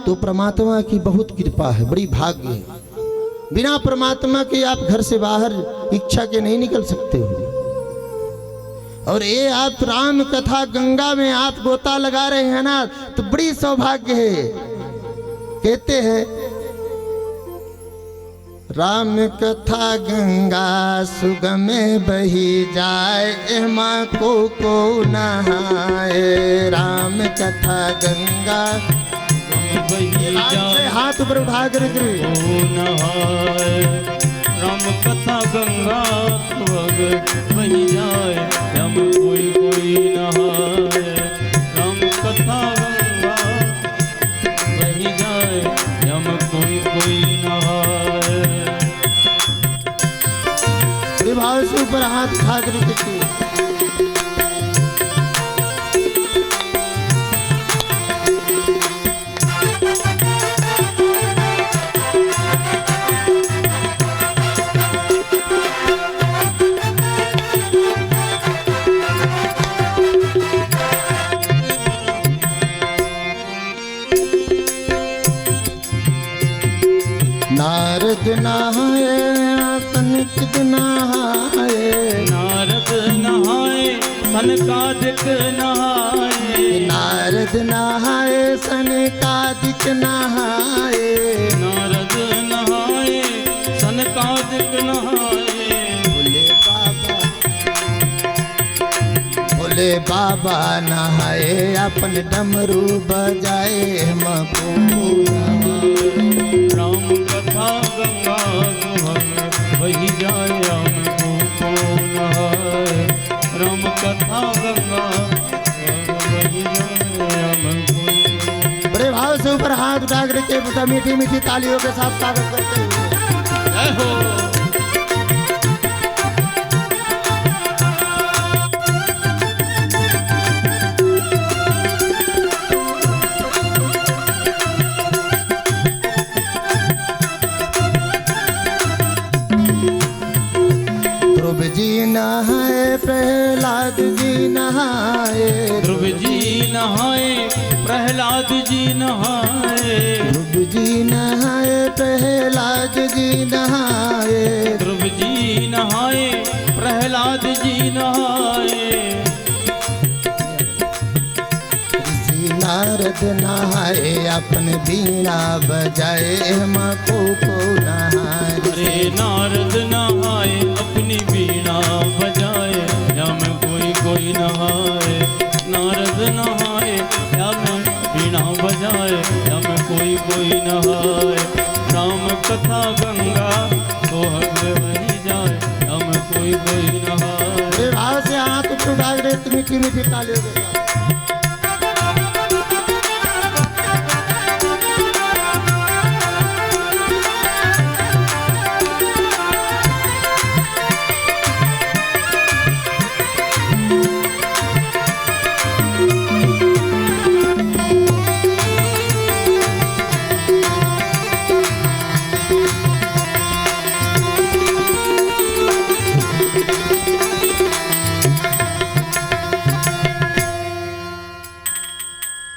तो परमात्मा की बहुत कृपा है, बड़ी भाग्य है। बिना परमात्मा के आप घर से बाहर इच्छा के नहीं निकल सकते हो। और ये आप राम कथा गंगा में आप गोता लगा रहे हैं ना, तो बड़ी सौभाग्य है। कहते हैं राम कथा गंगा सुगमे बही जाए, एमा को नहाए। राम कथा गंगा बही जाए, हाथ ऊपर उठा कर को नहाए। राम कथा गंगा सुग बही जाए, हम कोई कोई नहाए। राम कथा गंगा बही जाए, हम कोई कोई नहाए। भाव से ऊपर हाथ उठा कर देखिए। नारद नहाए सनकादिक नहाए, नारद नहाए सनकादिक नहाए। नारद नहाए सनकादिक नहाए। नारद नहाए सनकादिक नहाए। भोले बाबा नहाए अपन डमरू बजाए, हमको राम कथा गंगा सुहग बही जाए, हमको नहाए। राम कथा गंगा सुहग बही जाए, हमको। बड़े भाव से ऊपर हाथ उठा के मीठी मीठी तालियों के साथ स्वागत करते हुए जय हो। ध्रुव जी नहाए प्रहलाद जी नहाए। ध्रुव जी नहाए प्रहलाद जी नहाए। ध्रुव जी नहाए प्रहलाद जी नहाए। ध्रुव जी नहाए प्रहलाद जी नहाए। ऋषि नारद नहाए अपन बीणा बजाए, हमको नहाए। अरे नारद नहाए अपनी बीणा बजाए, हम कोई कोई नहाए। नारद नहाए हम बीणा बजाए, हम कोई कोई नहाए। राम कथा गंगा सोहग बही जाए, हम कोई कोई नहाए। भाव से हाथ उठा के मीठी मीठी तालियों के साथ।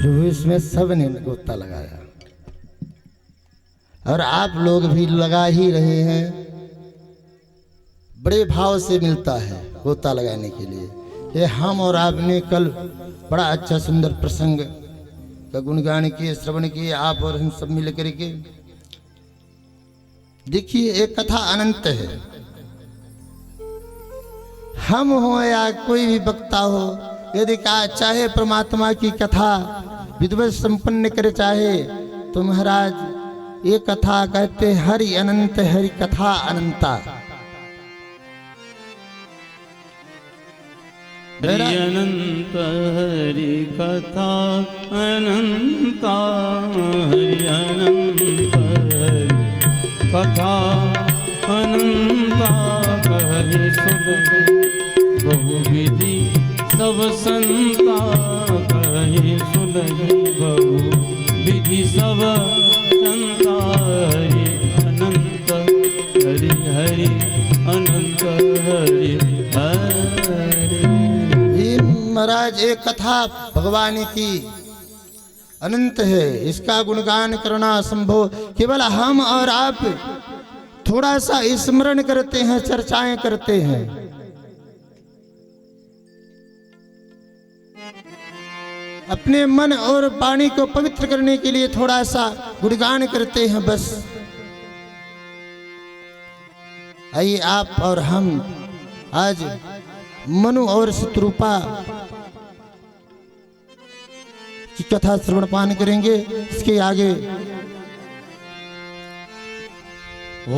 प्रभु इसमें सब ने गोता लगाया और आप लोग भी लगा ही रहे हैं। बड़े भाव से मिलता है गोता लगाने के लिए। ये हम और आपने कल बड़ा अच्छा सुंदर प्रसंग का गुणगान किए, श्रवण किए, आप और हम सब मिल करके। देखिए एक कथा अनंत है। हम हो या कोई भी वक्ता हो, यदि कहा चाहे परमात्मा की कथा विद्वत संपन्न करे चाहे, तो महाराज ये कथा कहते हरि अनंत, हरि कथा अनंता। हरि अनंत हरि कथा अनंता। हरि अनंत हरि कथा अनंता। कहि सुन बहुविधि सब संता। कहि सुनहि बहुविधि सब संता। हरि अनंत हरि हरि अनंत हरि हरि। महाराज एक कथा भगवान की अनंत है, इसका गुणगान करना असंभव। केवल हम और आप थोड़ा सा स्मरण करते हैं, चर्चाएं करते हैं। अपने मन और वाणी को पवित्र करने के लिए थोड़ा सा गुणगान करते हैं बस। आइए आप और हम आज मनु और शत्रुपा की कथा श्रवण पान करेंगे। इसके आगे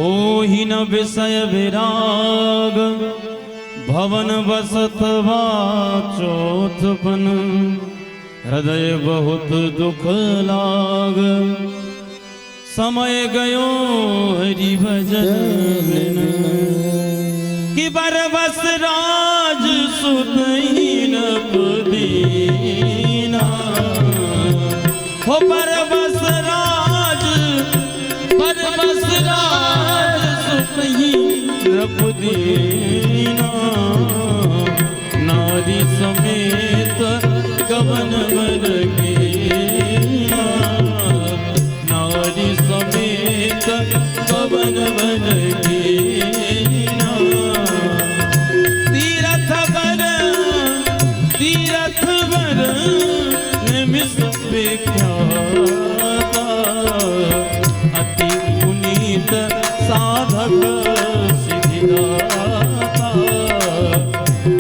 ओहि न विषय विराग भवन बसत चौथपन हृदय बहुत दुख लाग समय गयो हरि भजन कि बरबस राज सुतहीन पुदीना हो बरबस राज सुतहीन पुदीना नारी समेत गवन बर गीना नारी समेत गवन बर गीना तीरथ बर निमिष विख्याता अति पुनीत साधक सिद्धिदाता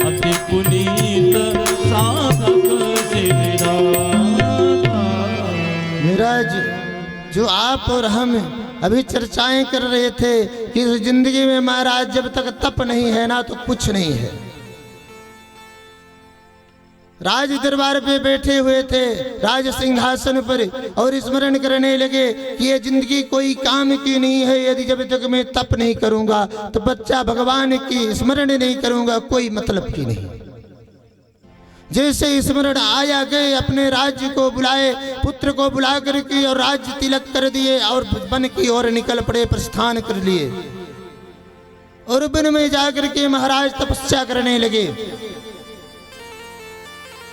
अति पुनीत साधक सिद्धिदाता। महाराज, जो आप और हम अभी चर्चाएं कर रहे थे कि इस जिंदगी में महाराज जब तक तप नहीं है ना तो कुछ नहीं है। राज दरबार पे बैठे हुए थे राज सिंहासन पर और स्मरण करने लगे कि ये जिंदगी कोई काम की नहीं है। यदि जब तक मैं तप नहीं करूंगा तो बच्चा भगवान की स्मरण नहीं करूंगा, कोई मतलब की नहीं। जैसे स्मरण आया गए अपने राज्य को बुलाए, पुत्र को बुला करके और राज्य तिलक कर दिए और वन की ओर निकल पड़े, प्रस्थान कर लिए और वन में जाकर के महाराज तपस्या करने लगे।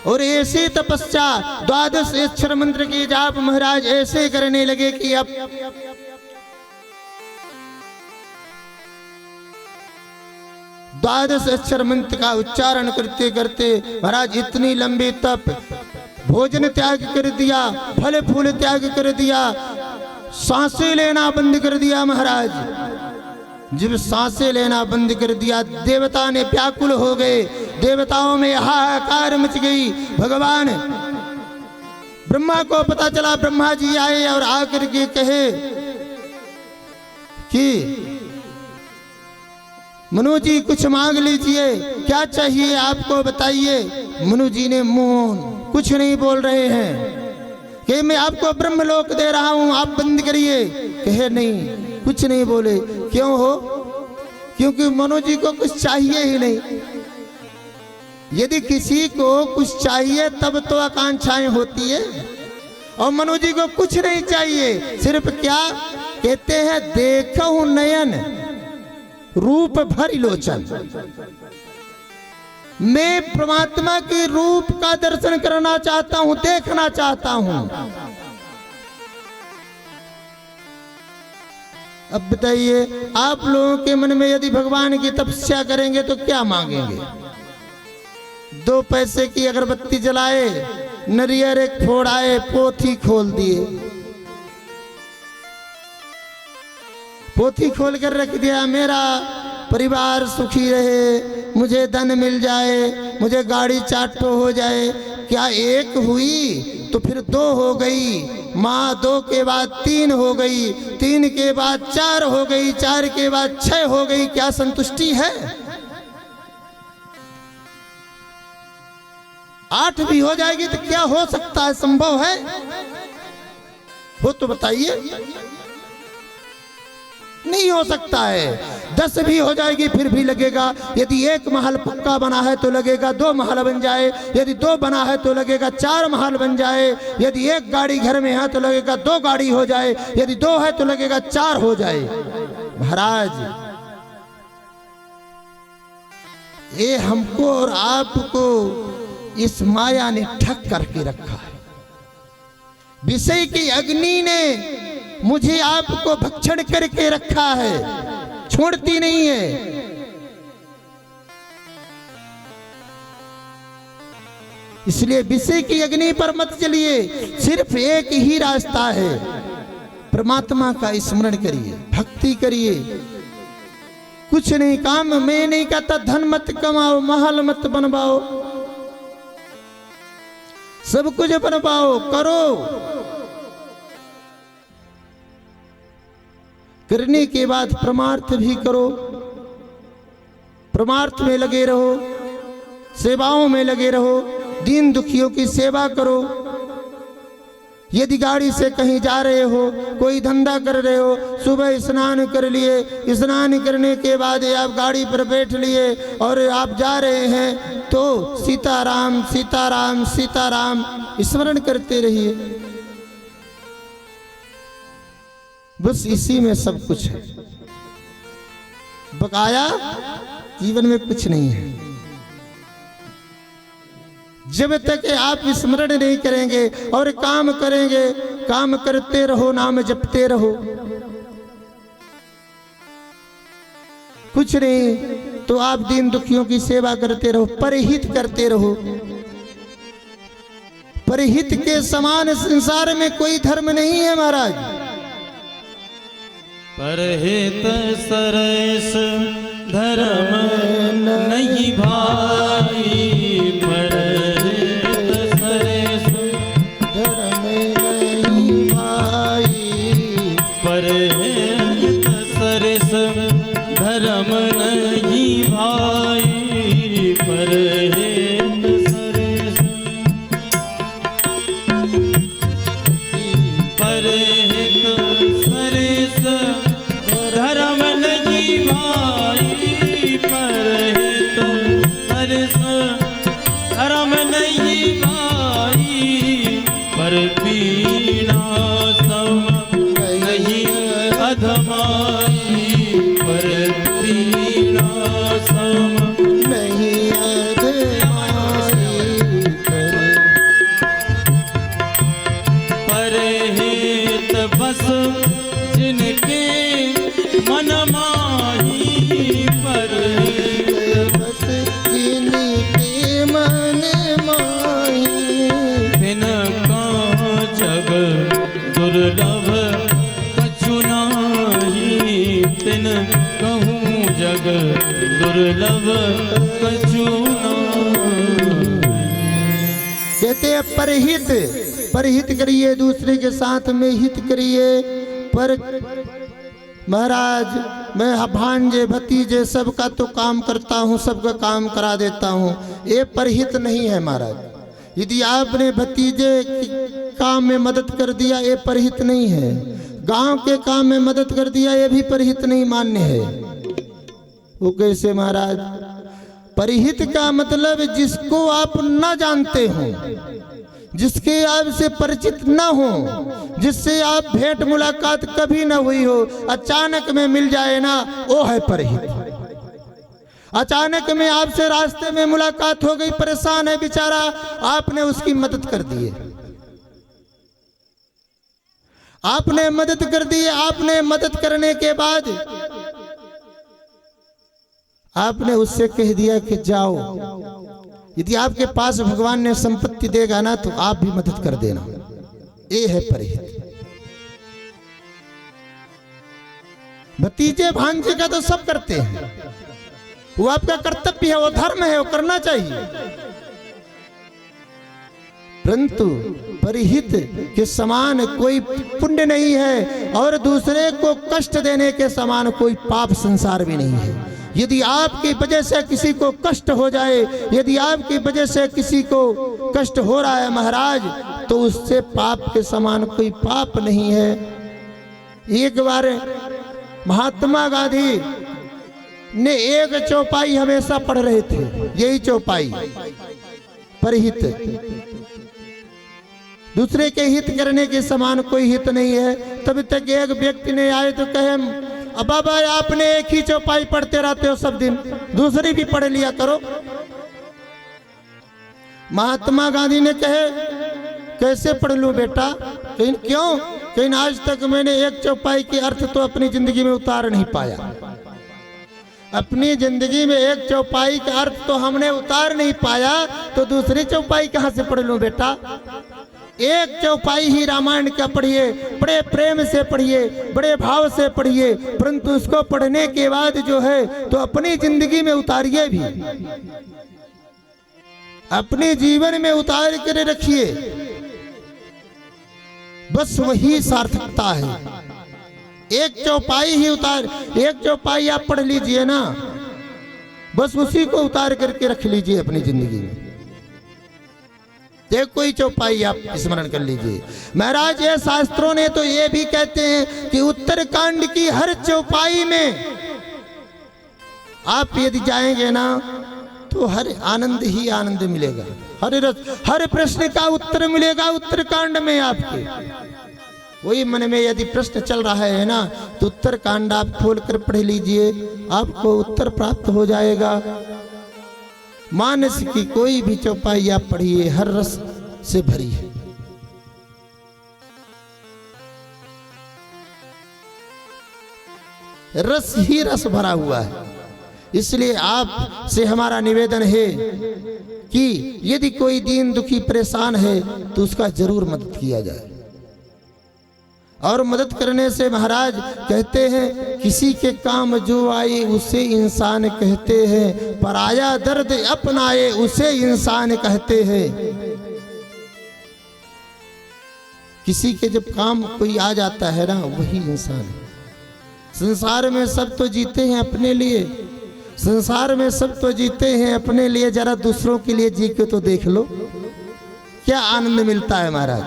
और ऐसे तपस्या 12 अक्षर मंत्र के जाप महाराज ऐसे करने लगे कि अब 12 अक्षर मंत्र का उच्चारण करते करते महाराज इतनी लंबी तप, भोजन त्याग कर दिया, फल फूल त्याग कर दिया, सांसें लेना बंद कर दिया। महाराज जब सांसें लेना बंद कर दिया देवता ने व्याकुल हो गए, देवताओं में हाहाकार मच गई। भगवान ब्रह्मा को पता चला, ब्रह्मा जी आए और आकर के कहे कि मनु जी कुछ मांग लीजिए, क्या चाहिए आपको बताइए। मनु जी ने मुंह कुछ नहीं बोल रहे हैं कि मैं आपको ब्रह्मलोक दे रहा हूं, आप बंद करिए। कहे नहीं, कुछ नहीं बोले। क्यों हो? क्योंकि मनु जी को कुछ चाहिए ही नहीं। यदि किसी को कुछ चाहिए तब तो आकांक्षाएं होती है, और मनु जी को कुछ नहीं चाहिए। सिर्फ क्या कहते हैं, देखो नयन रूप भरि लोचन। मैं परमात्मा के रूप का दर्शन करना चाहता हूं, देखना चाहता हूं। अब बताइए आप लोगों के मन में यदि भगवान की तपस्या करेंगे तो क्या मांगेंगे? 2 पैसे की अगरबत्ती जलाए, नरियर एक फोड़ाए, पोथी खोल दिए, पोथी खोल कर रख दिया, मेरा परिवार सुखी रहे, मुझे धन मिल जाए, मुझे गाड़ी चाटो हो जाए। क्या एक हुई तो फिर 2 हो गई, माँ 2 के बाद 3 हो गई, 3 के बाद 4 हो गई, 4 के बाद 6 हो गई। क्या संतुष्टि है? 8 भी हो जाएगी तो क्या हो सकता है? संभव है? हो तो बताइए। नहीं हो सकता है। 10 भी हो जाएगी फिर भी लगेगा। यदि 1 महल पक्का बना है तो लगेगा 2 महल बन जाए, यदि 2 बना है तो लगेगा 4 महल बन जाए, यदि 1 गाड़ी घर में है तो लगेगा 2 गाड़ी हो जाए, यदि 2 है तो लगेगा 4 हो जाए। महाराज ये हमको और आपको इस माया ने ठग करके रखा है। विषय की अग्नि ने मुझे आपको भक्षण करके रखा है, छोड़ती नहीं है। इसलिए विषय की अग्नि पर मत चलिए। सिर्फ एक ही रास्ता है, परमात्मा का स्मरण करिए, भक्ति करिए। कुछ नहीं काम। मैं नहीं कहता धन मत कमाओ, महल मत बनवाओ, सब कुछ बनवाओ, करो। करने के बाद परमार्थ भी करो, परमार्थ में लगे रहो, सेवाओं में लगे रहो, दीन दुखियों की सेवा करो। यदि गाड़ी से कहीं जा रहे हो, कोई धंधा कर रहे हो, सुबह स्नान कर लिए, स्नान करने के बाद आप गाड़ी पर बैठ लिए और आप जा रहे हैं, तो सीताराम सीताराम सीताराम स्मरण करते रहिए। बस इसी में सब कुछ है, बकाया जीवन में कुछ नहीं है। जब तक आप स्मरण नहीं करेंगे और काम करेंगे, काम करते रहो, नाम जपते रहो, कुछ नहीं तो आप दीन दुखियों की सेवा करते रहो, परहित करते रहो। परहित के समान संसार में कोई धर्म नहीं है महाराज। परहित सरस धर्म नहीं भाई, परहित सरस धर्म नहीं भाई, परहित सरस धर्म नहीं भाई, परहित सरस परहित सरस धर्म नहीं भाई, परहित सरस धर्म नहीं भाई, पर पीड़ा सम नहीं अधमाई, पर पीड़ा सम नहीं अधमाई, परहित बस जिनके मन माही, परहित बस जिनके मन माही, तिनका जग दुर्लभ कछु नाही, तिन कहूँ जग दुर्लभ कछु नाही। कहते हैं परहित, परहित करिए, दूसरे के साथ में हित करिए। पर महाराज मैं भांजे भतीजे सबका तो काम करता हूँ, सबका काम करा देता हूँ, ये परहित नहीं है महाराज। यदि आपने भतीजे के काम में मदद कर दिया, ये परहित नहीं है। गांव के काम में मदद कर दिया, ये भी परहित नहीं मान्य है। वो कैसे महाराज? परहित का मतलब जिसको आप न जानते हो, जिसके आपसे परिचित न हो, जिससे आप भेंट मुलाकात कभी न हुई हो, अचानक में मिल जाए ना, वो है परहित। अचानक में आपसे रास्ते में मुलाकात हो गई, परेशान है बेचारा, आपने उसकी मदद कर दी है, आपने मदद कर दी। आपने मदद करने के बाद आपने उससे कह दिया कि जाओ, यदि आपके पास भगवान ने संपत्ति देगा ना, तो आप भी मदद कर देना। ये है परहित। भतीजे भांजे का तो सब करते हैं, वो आपका कर्तव्य है, वो धर्म है, वो करना चाहिए। परंतु परहित के समान कोई पुण्य नहीं है, और दूसरे को कष्ट देने के समान कोई पाप संसार भी नहीं है। यदि आपकी वजह से किसी को कष्ट हो जाए, यदि आपकी वजह से किसी को कष्ट हो रहा है महाराज, तो उससे पाप के समान कोई पाप नहीं है। एक बार महात्मा गांधी ने एक चौपाई हमेशा पढ़ रहे थे, यही चौपाई, परहित। दूसरे के हित करने के समान कोई हित नहीं है। तब तक एक व्यक्ति ने आए तो कहे, अब बाबा आपने एक ही चौपाई पढ़ते रहते हो सब दिन, दूसरी भी पढ़ लिया करो। महात्मा गांधी ने कहे, कैसे पढ़ लूं बेटा? कहीं क्यों? कहीं आज तक मैंने एक चौपाई के अर्थ तो अपनी जिंदगी में उतार नहीं पाया। अपनी जिंदगी में एक चौपाई का अर्थ तो हमने उतार नहीं पाया, तो दूसरी चौपाई कहां से पढ़ लूं बेटा? एक चौपाई ही रामायण का पढ़िए, बड़े प्रेम से पढ़िए, बड़े भाव से पढ़िए, परंतु उसको पढ़ने के बाद जो है तो अपनी जिंदगी में उतारिए भी, अपने जीवन में उतार कर रखिए। बस वही सार्थकता है। एक चौपाई ही एक चौपाई आप पढ़ लीजिए ना, बस उसी को उतार करके रख लीजिए अपनी जिंदगी में। एक कोई चौपाई आप स्मरण कर लीजिए। महाराज ये शास्त्रों ने तो ये भी कहते हैं कि उत्तरकांड की हर चौपाई में आप यदि जाएंगे ना तो हर आनंद ही आनंद मिलेगा, हर प्रश्न का उत्तर मिलेगा उत्तरकांड में आपके। वही मन में यदि प्रश्न चल रहा है ना तो उत्तरकांड आप खोल कर पढ़ लीजिए, आपको उत्तर प्राप्त हो जाएगा। मानस की कोई भी चौपाई आप पढ़िए, हर रस से भरी है। रस ही रस भरा हुआ है। इसलिए आप से हमारा निवेदन है कि यदि कोई दीन दुखी परेशान है तो उसका जरूर मदद किया जाए। और मदद करने से महाराज कहते हैं किसी के काम जो आए उसे इंसान कहते हैं, पराया दर्द अपनाए उसे इंसान कहते हैं। किसी के जब काम कोई आ जाता है ना वही इंसान है। संसार में सब तो जीते हैं अपने लिए, संसार में सब तो जीते हैं अपने लिए, जरा दूसरों के लिए जी के तो देख लो क्या आनंद मिलता है महाराज।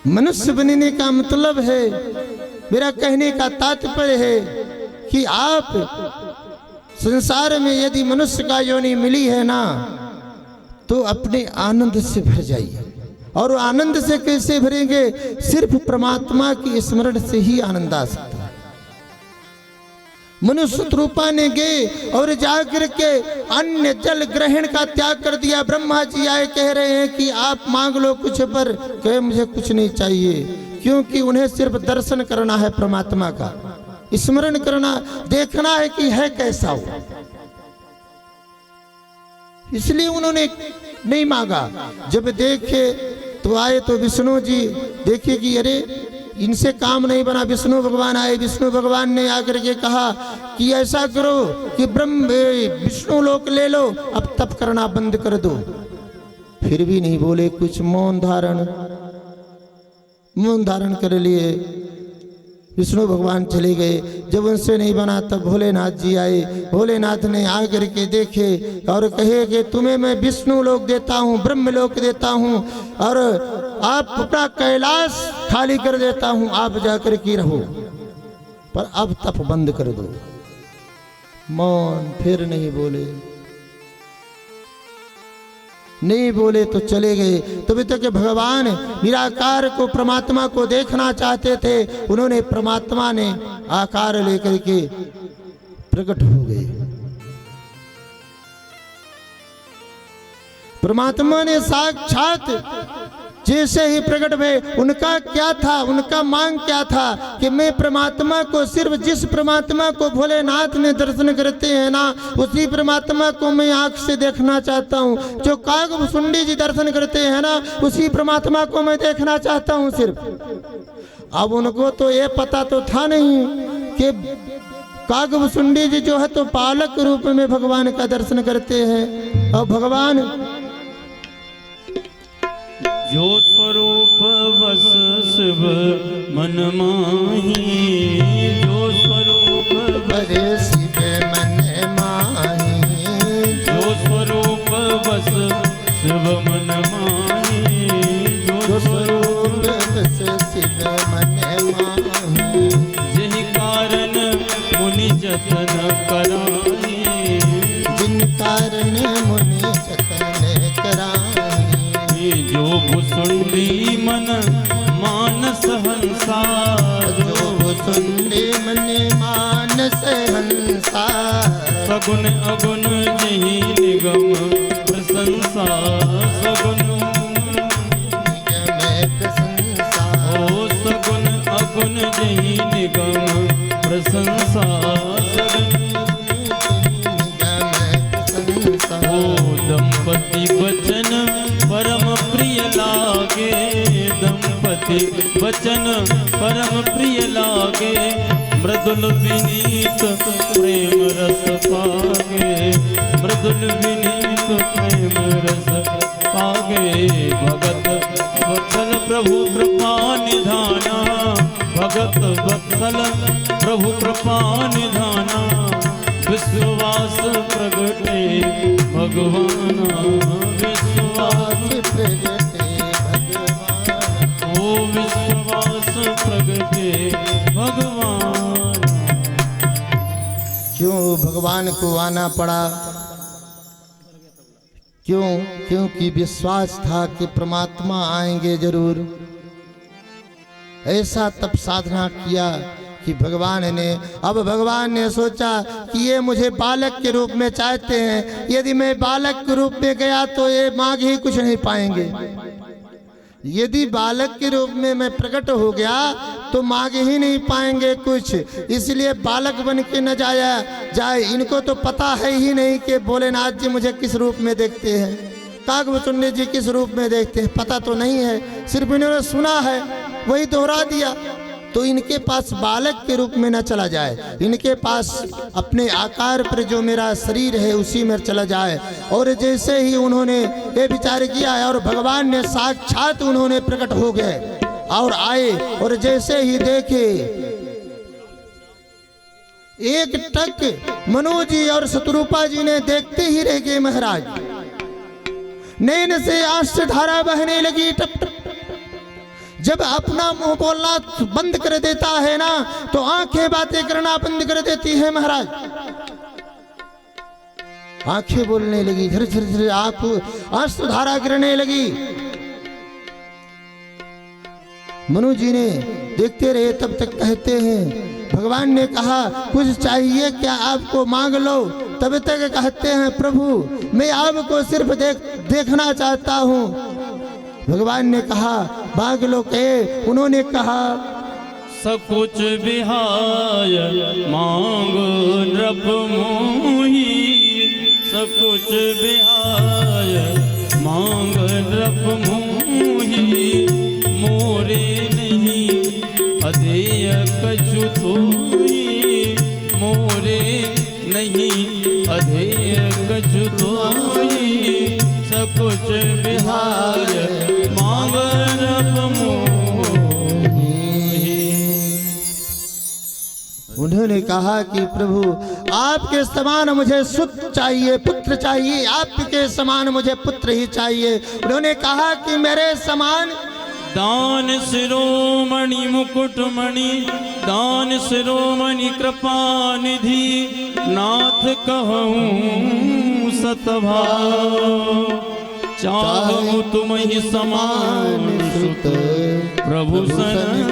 मनुष्य बनने का मतलब है, मेरा कहने का तात्पर्य है कि आप संसार में यदि मनुष्य का योनि मिली है ना तो अपने आनंद से भर जाइए। और आनंद से कैसे भरेंगे? सिर्फ परमात्मा की स्मरण से ही आनंद आ सकता है। मनुष्य रूपा ने गए और जाकर के अन्य जल ग्रहण का त्याग कर दिया। ब्रह्मा जी आए कह रहे हैं कि आप मांग लो कुछ, पर कहे मुझे कुछ नहीं चाहिए, क्योंकि उन्हें सिर्फ दर्शन करना है, परमात्मा का स्मरण करना, देखना है कि है कैसा हो। इसलिए उन्होंने नहीं मांगा। जब देखे तो आए तो विष्णु जी देखे कि अरे इनसे काम नहीं बना। विष्णु भगवान आए, विष्णु भगवान ने आकर के कहा कि ऐसा करो कि विष्णु लोक ले लो, अब तप करना बंद कर दो। फिर भी नहीं बोले कुछ, मौन धारण कर लिए। विष्णु भगवान चले गए। जब उनसे नहीं बना तब भोलेनाथ जी आए। भोलेनाथ ने आकर के देखे और कहे कि तुम्हें मैं विष्णु लोक देता हूँ, ब्रह्म लोक देता हूँ, और आप अपना कैलाश खाली कर देता हूँ, आप जाकर के रहो, पर अब तप बंद कर दो। मौन, फिर नहीं बोले, नहीं बोले तो चले गए। तभी तक भगवान निराकार को, परमात्मा को देखना चाहते थे। उन्होंने, परमात्मा ने आकार लेकर के प्रकट हो गए। परमात्मा ने साक्षात जैसे ही प्रकट हुए, उनका क्या था, उनका मांग क्या था कि मैं परमात्मा को, सिर्फ जिस परमात्मा को भोलेनाथ ने दर्शन करते हैं ना, उसी परमात्मा को मैं आंख से देखना चाहता हूँ। जो कागभुसुंडी जी दर्शन करते हैं ना, उसी परमात्मा को मैं देखना चाहता हूँ सिर्फ। अब उनको तो ये पता तो था नहीं कि कागभुसुंडी जी जो है तो पालक रूप में भगवान का दर्शन करते हैं। और भगवान जो स्वरूप बस शिव मन माही, जो स्वरूप बस शिव मन माही, जो स्वरूप बस शिव मन माही, जो स्वरूप बस शिव मन माही। यही कारण मुनि जतन कराई, जिन कारण मुनि जतन कराई। जो भुसुंडी मन मानस हंसा, जो भुसुंडी मन मानस हंसा। सगुन अगुन जही निगम प्रशंसा, सगुन निगम प्रशंसा। ओ सगुन अगुन जही निगम प्रशंसा, सगुन निगम प्रशंसा। ओ दंपति बचन लागे, दंपति वचन परम प्रिय लागे, मृदुल विनीत प्रेम रस पागे, मृदुल विनीत प्रेम रस पागे। भगत वत्सल प्रभु कृपा निधाना, भगत वत्सल प्रभु कृपा निधाना, विश्वास प्रगटे भगवाना, विश्वास प्रगटे भगवान। ओ विश्वास प्रगटे भगवान। क्यों भगवान को आना पड़ा? क्यों? क्योंकि विश्वास था कि परमात्मा आएंगे जरूर। ऐसा तप साधना किया कि भगवान ने, अब भगवान ने सोचा कि ये मुझे बालक के रूप में चाहते हैं, यदि मैं बालक के रूप में गया तो ये मांग ही कुछ नहीं पाएंगे, यदि बालक के रूप में मैं प्रकट हो गया तो मांग ही नहीं पाएंगे कुछ, इसलिए बालक बन के न जाया जाए। इनको तो पता है ही नहीं कि भोलेनाथ जी मुझे किस रूप में देखते हैं, काकभुचुंडी जी किस रूप में देखते हैं, पता तो नहीं है, सिर्फ इन्होंने सुना है वही दोहरा दिया। तो इनके पास बालक के रूप में न चला जाए, इनके पास अपने आकार पर जो मेरा शरीर है उसी में चला जाए। और जैसे ही उन्होंने ये विचार किया और भगवान ने साक्षात उन्होंने प्रकट हो गए और आए, और जैसे ही देखे एक टक मनोज जी और शत्रुपा जी ने देखते ही रह गए महाराज। नैन से आंसू धारा बहने लगी टप टप। जब अपना मुंह बोलना बंद कर देता है ना तो आंखें बातें करना बंद कर देती है महाराज। आंखें बोलने लगी, झर झर झर आंसू धारा गिरने लगी। मनु जी ने देखते रहे, तब तक कहते हैं भगवान ने कहा कुछ चाहिए क्या आपको, मांग लो। तब तक कहते हैं प्रभु मैं आपको सिर्फ देखना चाहता हूँ। भगवान ने कहा भाग लो के, उन्होंने कहा सब कुछ बिहाय मांग नृप मोही, सब कुछ बिहाय मांग नृप मोही, मोरे नहीं अधेय कछु तोई, मोरे नहीं अधेय कछु तोई, सब कुछ बिहाय मांग नृप मोही। उन्होंने कहा कि प्रभु आपके समान मुझे सुत चाहिए, पुत्र चाहिए, आपके समान मुझे पुत्र ही चाहिए। उन्होंने कहा कि मेरे समान दान शिरोमणि मुकुटमणि, दान शिरोमणि कृपा निधि, नाथ कहूँ सतभाव, चाहूँ तुम ही समान सुत, प्रभु सन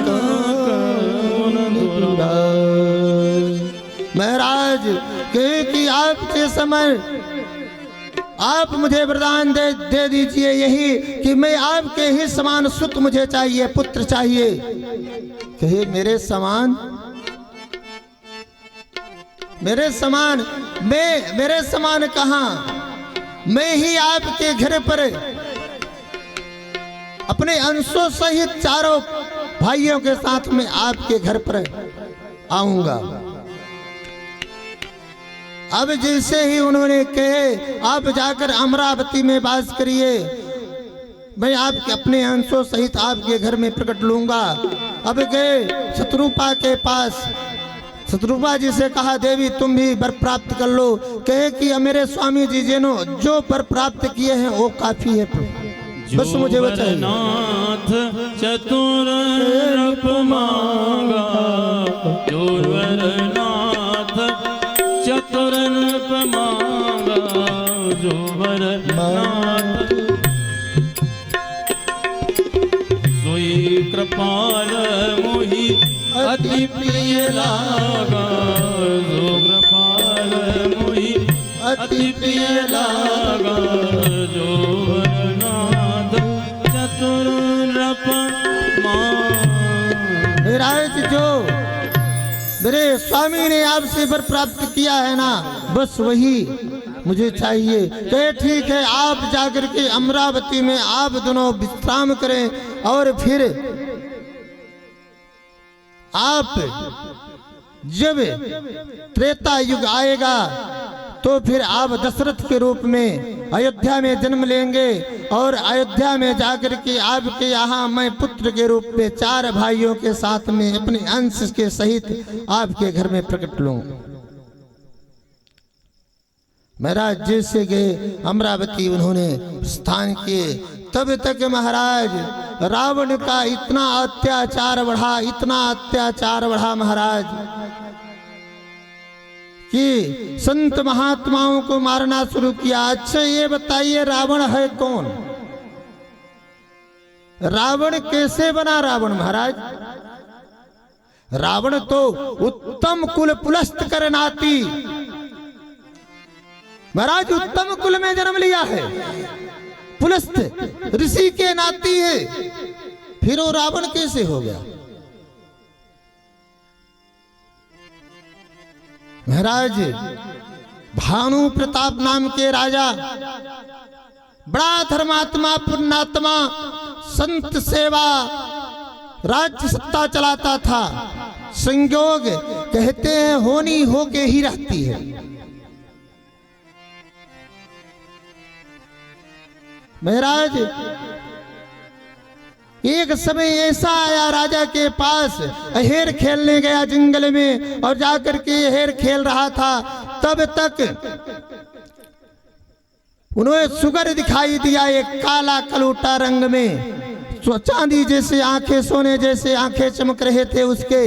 महाराज क्योंकि आपके समय आप मुझे वरदान दे दीजिए यही कि मैं आपके ही समान सुत मुझे चाहिए, पुत्र चाहिए। कहे मेरे समान, मेरे समान, मेरे समान कहाँ, मैं ही आपके घर पर अपने अंशों सहित चारों भाइयों के साथ में आपके घर पर आऊंगा। अब जैसे ही उन्होंने कहे आप जाकर अमरावती में वास करिए, मैं आपके अपने अंशों सहित आपके घर में प्रकट लूंगा। अब गए शत्रुपा के पास, शत्रुपा जी से कहा देवी तुम भी वर प्राप्त कर लो। कहे कि मेरे स्वामी जी जिन्हों जो वर प्राप्त किए हैं वो काफी है, बस मुझे वो चाहिए। नाथ चतुर नृप मांगा, जोरवर नाथ चतुर नृप मांगा, जोरवर नाथ सोई कृपाल मोहि अति प्रिय लागा, जो कृपाल मोहि अति प्रिय लागा, जोरवर चतुर नृप मांगा। राज जो मेरे स्वामी ने आपसे वर प्राप्त किया है ना, बस वही मुझे चाहिए। कहे ठीक है, आप जाकर के अमरावती में आप दोनों विश्राम करें और फिर आप जब त्रेता युग आएगा तो फिर आप दशरथ के रूप में अयोध्या में जन्म लेंगे और अयोध्या में जाकर के आपके यहाँ मैं पुत्र के रूप में 4 भाइयों के साथ में अपने अंश के सहित आपके घर में प्रकट लूंगा। महाराज जैसे गए अमरावती उन्होंने स्थान किए, तब तक महाराज रावण का इतना अत्याचार बढ़ा, इतना अत्याचार बढ़ा महाराज कि संत महात्माओं को मारना शुरू किया। अच्छा ये बताइए रावण है कौन? रावण कैसे बना रावण महाराज? रावण तो उत्तम कुल पुलस्त कर नाती महाराज, उत्तम कुल में जन्म लिया है, पुलस्त ऋषि के नाती है, फिर वो रावण कैसे हो गया? महाराज भानु प्रताप नाम के राजा बड़ा धर्मात्मा पुण्यात्मा संत सेवा राज्य सत्ता चलाता था। संयोग कहते हैं होनी होके ही रहती है। महाराज एक समय ऐसा आया राजा के पास, अहेर खेलने गया जंगल में और जाकर के अहेर खेल रहा था, तब तक उन्हें सुगर दिखाई दिया, एक काला कलूटा रंग में, चांदी जैसे आंखें, सोने जैसे आंखें चमक रहे थे उसके।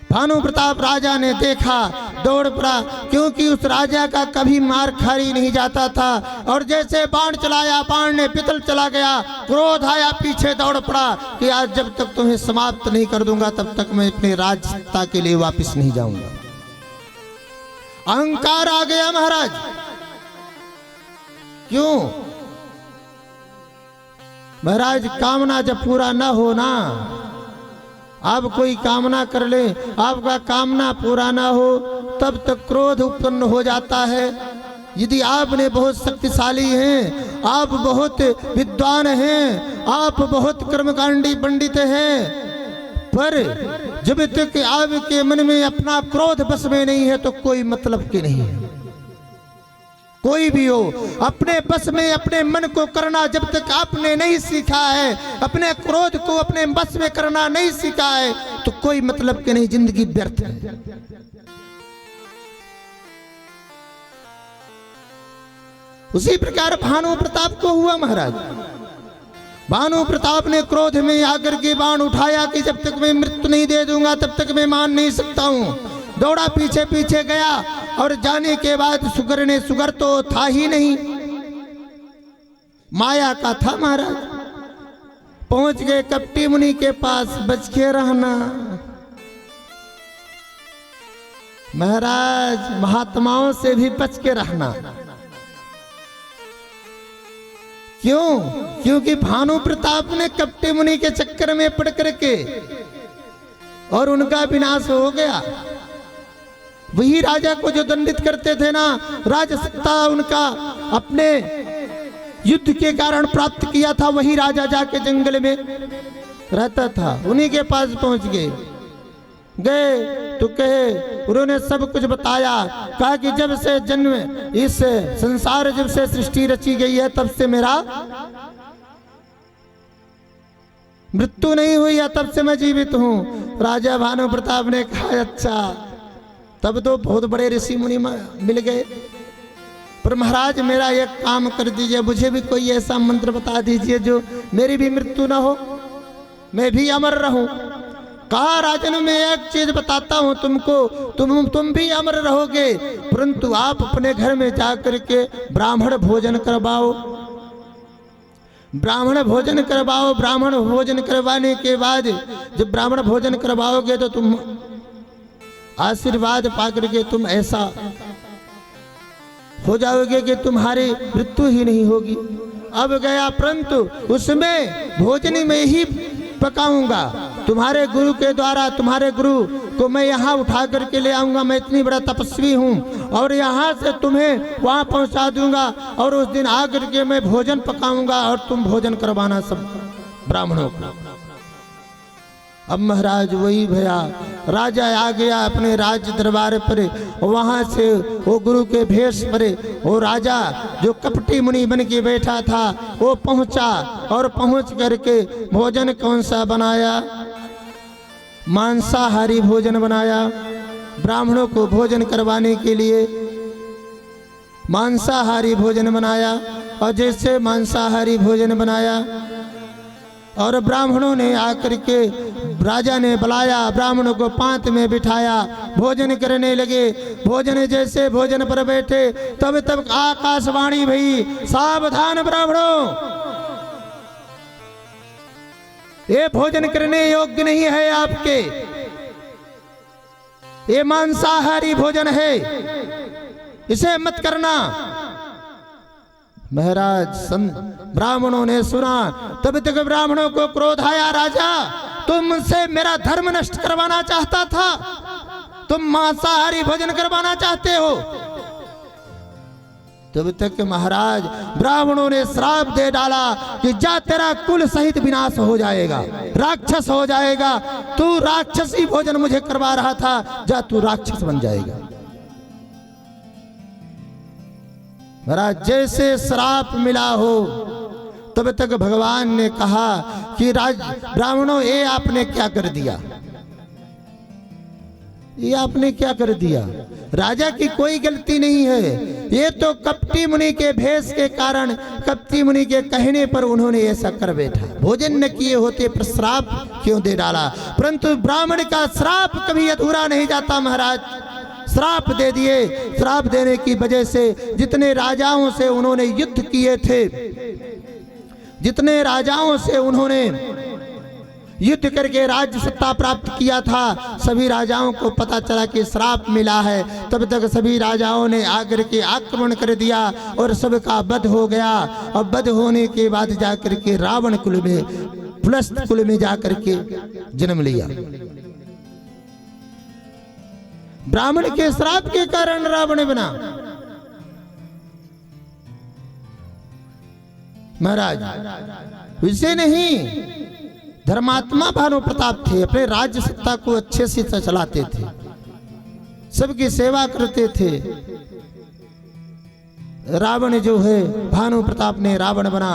भानु प्रताप राजा ने देखा, दौड़ पड़ा, क्योंकि उस राजा का कभी मार खारी नहीं जाता था। और जैसे बाण चलाया, बाण ने पितल चला गया, क्रोध आया, पीछे दौड़ पड़ा कि आज जब तक तुम्हें समाप्त नहीं कर दूंगा तब तक मैं अपने राज सत्ता के लिए वापस नहीं जाऊंगा। अहंकार आ गया महाराज। क्यों महाराज? कामना जब पूरा ना हो ना, आप कोई कामना कर ले, आपका कामना पूरा ना हो तब तक क्रोध उत्पन्न हो जाता है। यदि आपने बहुत शक्तिशाली हैं, आप बहुत विद्वान हैं, आप बहुत कर्मकांडी पंडित हैं, पर जब तक आपके मन में अपना क्रोध बस में नहीं है तो कोई मतलब की नहीं है। कोई भी हो, अपने बस में अपने मन को करना जब तक आपने नहीं सीखा है, अपने क्रोध को अपने बस में करना नहीं सीखा है तो कोई मतलब के नहीं, जिंदगी व्यर्थ है। उसी प्रकार भानु प्रताप को हुआ महाराज। भानु प्रताप ने क्रोध में आकर के बाण उठाया कि जब तक मैं मृत्यु नहीं दे दूंगा तब तक मैं मान नहीं सकता हूं। दौड़ा, पीछे पीछे गया और जाने के बाद सुगर तो था ही नहीं, माया का था महाराज। पहुंच गए कपटी मुनि के पास, बच के रहना महाराज, महात्माओं से भी बच के रहना। क्यों? क्योंकि भानु प्रताप ने कपटी मुनि के चक्कर में पड़ करके और उनका विनाश हो गया। वही राजा को जो दंडित करते थे ना, राजसत्ता उनका अपने युद्ध के कारण प्राप्त किया था, वही राजा जाके जंगल में रहता था। उन्हीं के पास पहुंच गए तो कहे, उन्होंने सब कुछ बताया। कहा कि जब से जन्म, इस संसार जब से सृष्टि रची गई है तब से मेरा मृत्यु नहीं हुई है, तब से मैं जीवित हूं। राजा भानु प्रताप ने कहा अच्छा, तब तो बहुत बड़े ऋषि मुनि मिल गए, पर महाराज मेरा एक काम कर दीजिए, मुझे भी कोई ऐसा मंत्र बता दीजिए जो मेरी भी मृत्यु ना हो, मैं भी अमर रहूं। कहा राजन मैं एक चीज बताता हूं तुमको, तुम भी अमर रहोगे, परंतु आप अपने घर में जाकर के ब्राह्मण भोजन करवाओ। ब्राह्मण भोजन करवाओ। ब्राह्मण भोजन करवाने के बाद जब ब्राह्मण भोजन करवाओगे तो तुम आशीर्वाद पाकर के तुम ऐसा हो जाओगे कि तुम्हारी मृत्यु ही नहीं होगी। अब गया, परंतु उसमें भोजन में ही पकाऊंगा, तुम्हारे गुरु के द्वारा तुम्हारे गुरु को मैं यहाँ उठा करके ले आऊँगा। मैं इतनी बड़ा तपस्वी हूँ और यहाँ से तुम्हें वहाँ पहुँचा दूँगा और उस दिन आकर के मैं भोजन पकाऊँगा और तुम भोजन करवाना सब ब्राह्मणों को। अब महाराज वही भया, राजा आ गया अपने राज दरबार पर। वहाँ से वो गुरु के भेष पर वो राजा जो कपटी मुनि बन के बैठा था वो पहुँचा और पहुँच करके भोजन कौन सा बनाया? मांसाहारी भोजन बनाया। ब्राह्मणों को भोजन करवाने के लिए मांसाहारी भोजन बनाया। और जैसे मांसाहारी भोजन बनाया और ब्राह्मणों ने आकर के राजा ने बुलाया, ब्राह्मणों को पांत में बिठाया, भोजन करने लगे। भोजन जैसे भोजन पर बैठे तब तब आकाशवाणी भई, सावधान ब्राह्मणों, ये भोजन करने योग्य नहीं है आपके, ये मांसाहारी भोजन है, इसे मत करना। महाराज ब्राह्मणों ने सुना तब तक ब्राह्मणों को क्रोध आया, राजा तुम मुझसे मेरा धर्म नष्ट करवाना चाहता था, तुम मांसाहारी भोजन करवाना चाहते हो। तब तक महाराज ब्राह्मणों ने श्राप दे डाला कि जा तेरा कुल सहित विनाश हो जाएगा, राक्षस हो जाएगा, तू राक्षसी भोजन मुझे करवा रहा था, जा तू राक्षस बन जाएगा। महाराज जैसे श्राप मिला हो तब तक भगवान ने कहा कि ब्राह्मणों ये आपने क्या कर दिया, ये आपने क्या कर दिया? राजा की कोई गलती नहीं है, ये तो कपटी मुनि के भेष के कारण, कपटी मुनि के कहने पर उन्होंने ऐसा कर बैठा। भोजन न किए होते पर श्राप क्यों दे डाला? परंतु ब्राह्मण का श्राप कभी अधूरा नहीं जाता। महाराज श्राप दे दिए। श्राप देने की वजह से जितने राजाओं से उन्होंने युद्ध किए थे, जितने राजाओं से उन्होंने युद्ध करके राज्य सत्ता प्राप्त किया था, सभी राजाओं को पता चला कि श्राप मिला है। तब तक सभी राजाओं ने आकर के आक्रमण कर दिया और सबका वध हो गया। और वध होने के बाद जाकर के रावण कुल में, पुलस्त कुल में जाकर के जन्म लिया। ब्राह्मण के श्राप के कारण रावण बना। महाराज वैसे नहीं, धर्मात्मा भानु प्रताप थे, अपने राज्य सत्ता को अच्छे से चलाते थे, सबकी सेवा करते थे। रावण जो है, भानु प्रताप ने रावण बना,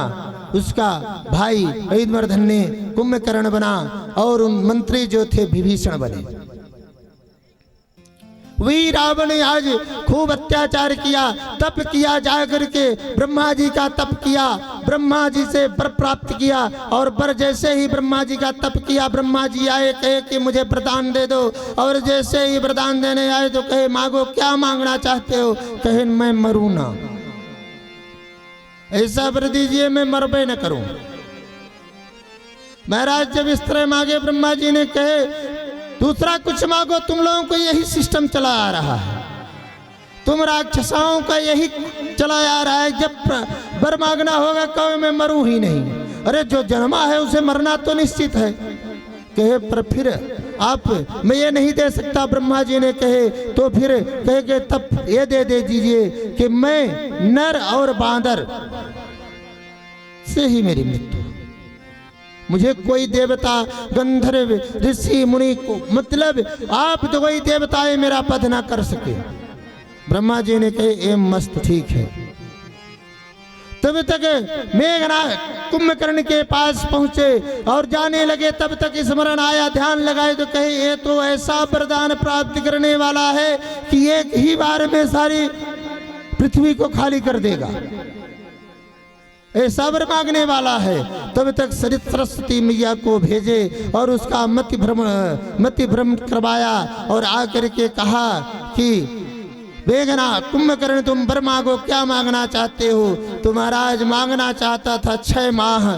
उसका भाई ऐदवर्धन ने कुंभकर्ण बना और उन मंत्री जो थे विभीषण बने। वही रावण ने आज खूब अत्याचार किया, तप किया, जाकर के ब्रह्मा जी का तप किया, ब्रह्मा जी से वर प्राप्त किया। और वर जैसे ही ब्रह्मा जी का तप किया, ब्रह्मा जी आए, कहे कि मुझे वरदान दे दो। और जैसे ही वरदान देने आए तो कहे मांगो, क्या मांगना चाहते हो? कहे मैं मरूं ना, ऐसा वर दीजिए मैं मरबे न करूं। महाराज जब इस तरह मांगे, ब्रह्मा जी ने कहे दूसरा कुछ मांगो, तुम लोगों को यही सिस्टम चला आ रहा है, तुम राक्षसाओं का यही चला आ रहा है। जब वर मांगना होगा कहो मैं मरूं ही नहीं। अरे जो जन्मा है उसे मरना तो निश्चित है। कहे पर फिर आप, मैं ये नहीं दे सकता। ब्रह्मा जी ने कहे तो फिर कहे कि तब ये दे दीजिए कि मैं नर और बांदर से ही मेरी मृत्यु, मुझे कोई देवता गंधर्व ऋषि मुनि को, मतलब आप तो कोई देवताएं मेरा वध ना कर सके। ब्रह्मा जी ने कहे एम मस्त ठीक है। तब तक मेघनाद कुंभकर्ण के पास पहुंचे और जाने लगे। तब तक स्मरण आया, ध्यान लगाए तो कहे ये तो ऐसा वरदान प्राप्त करने वाला है कि एक ही बार में सारी पृथ्वी को खाली कर देगा, ऐसा वर मांगने वाला है। तब तक सरस्वती मैया को भेजे और उसका मति भ्रम करवाया और आकर के कहा कि बेगना कुंभकर्ण तुम वर मांगो, क्या मांगना चाहते हो? तो महाराज मांगना चाहता था 6 माह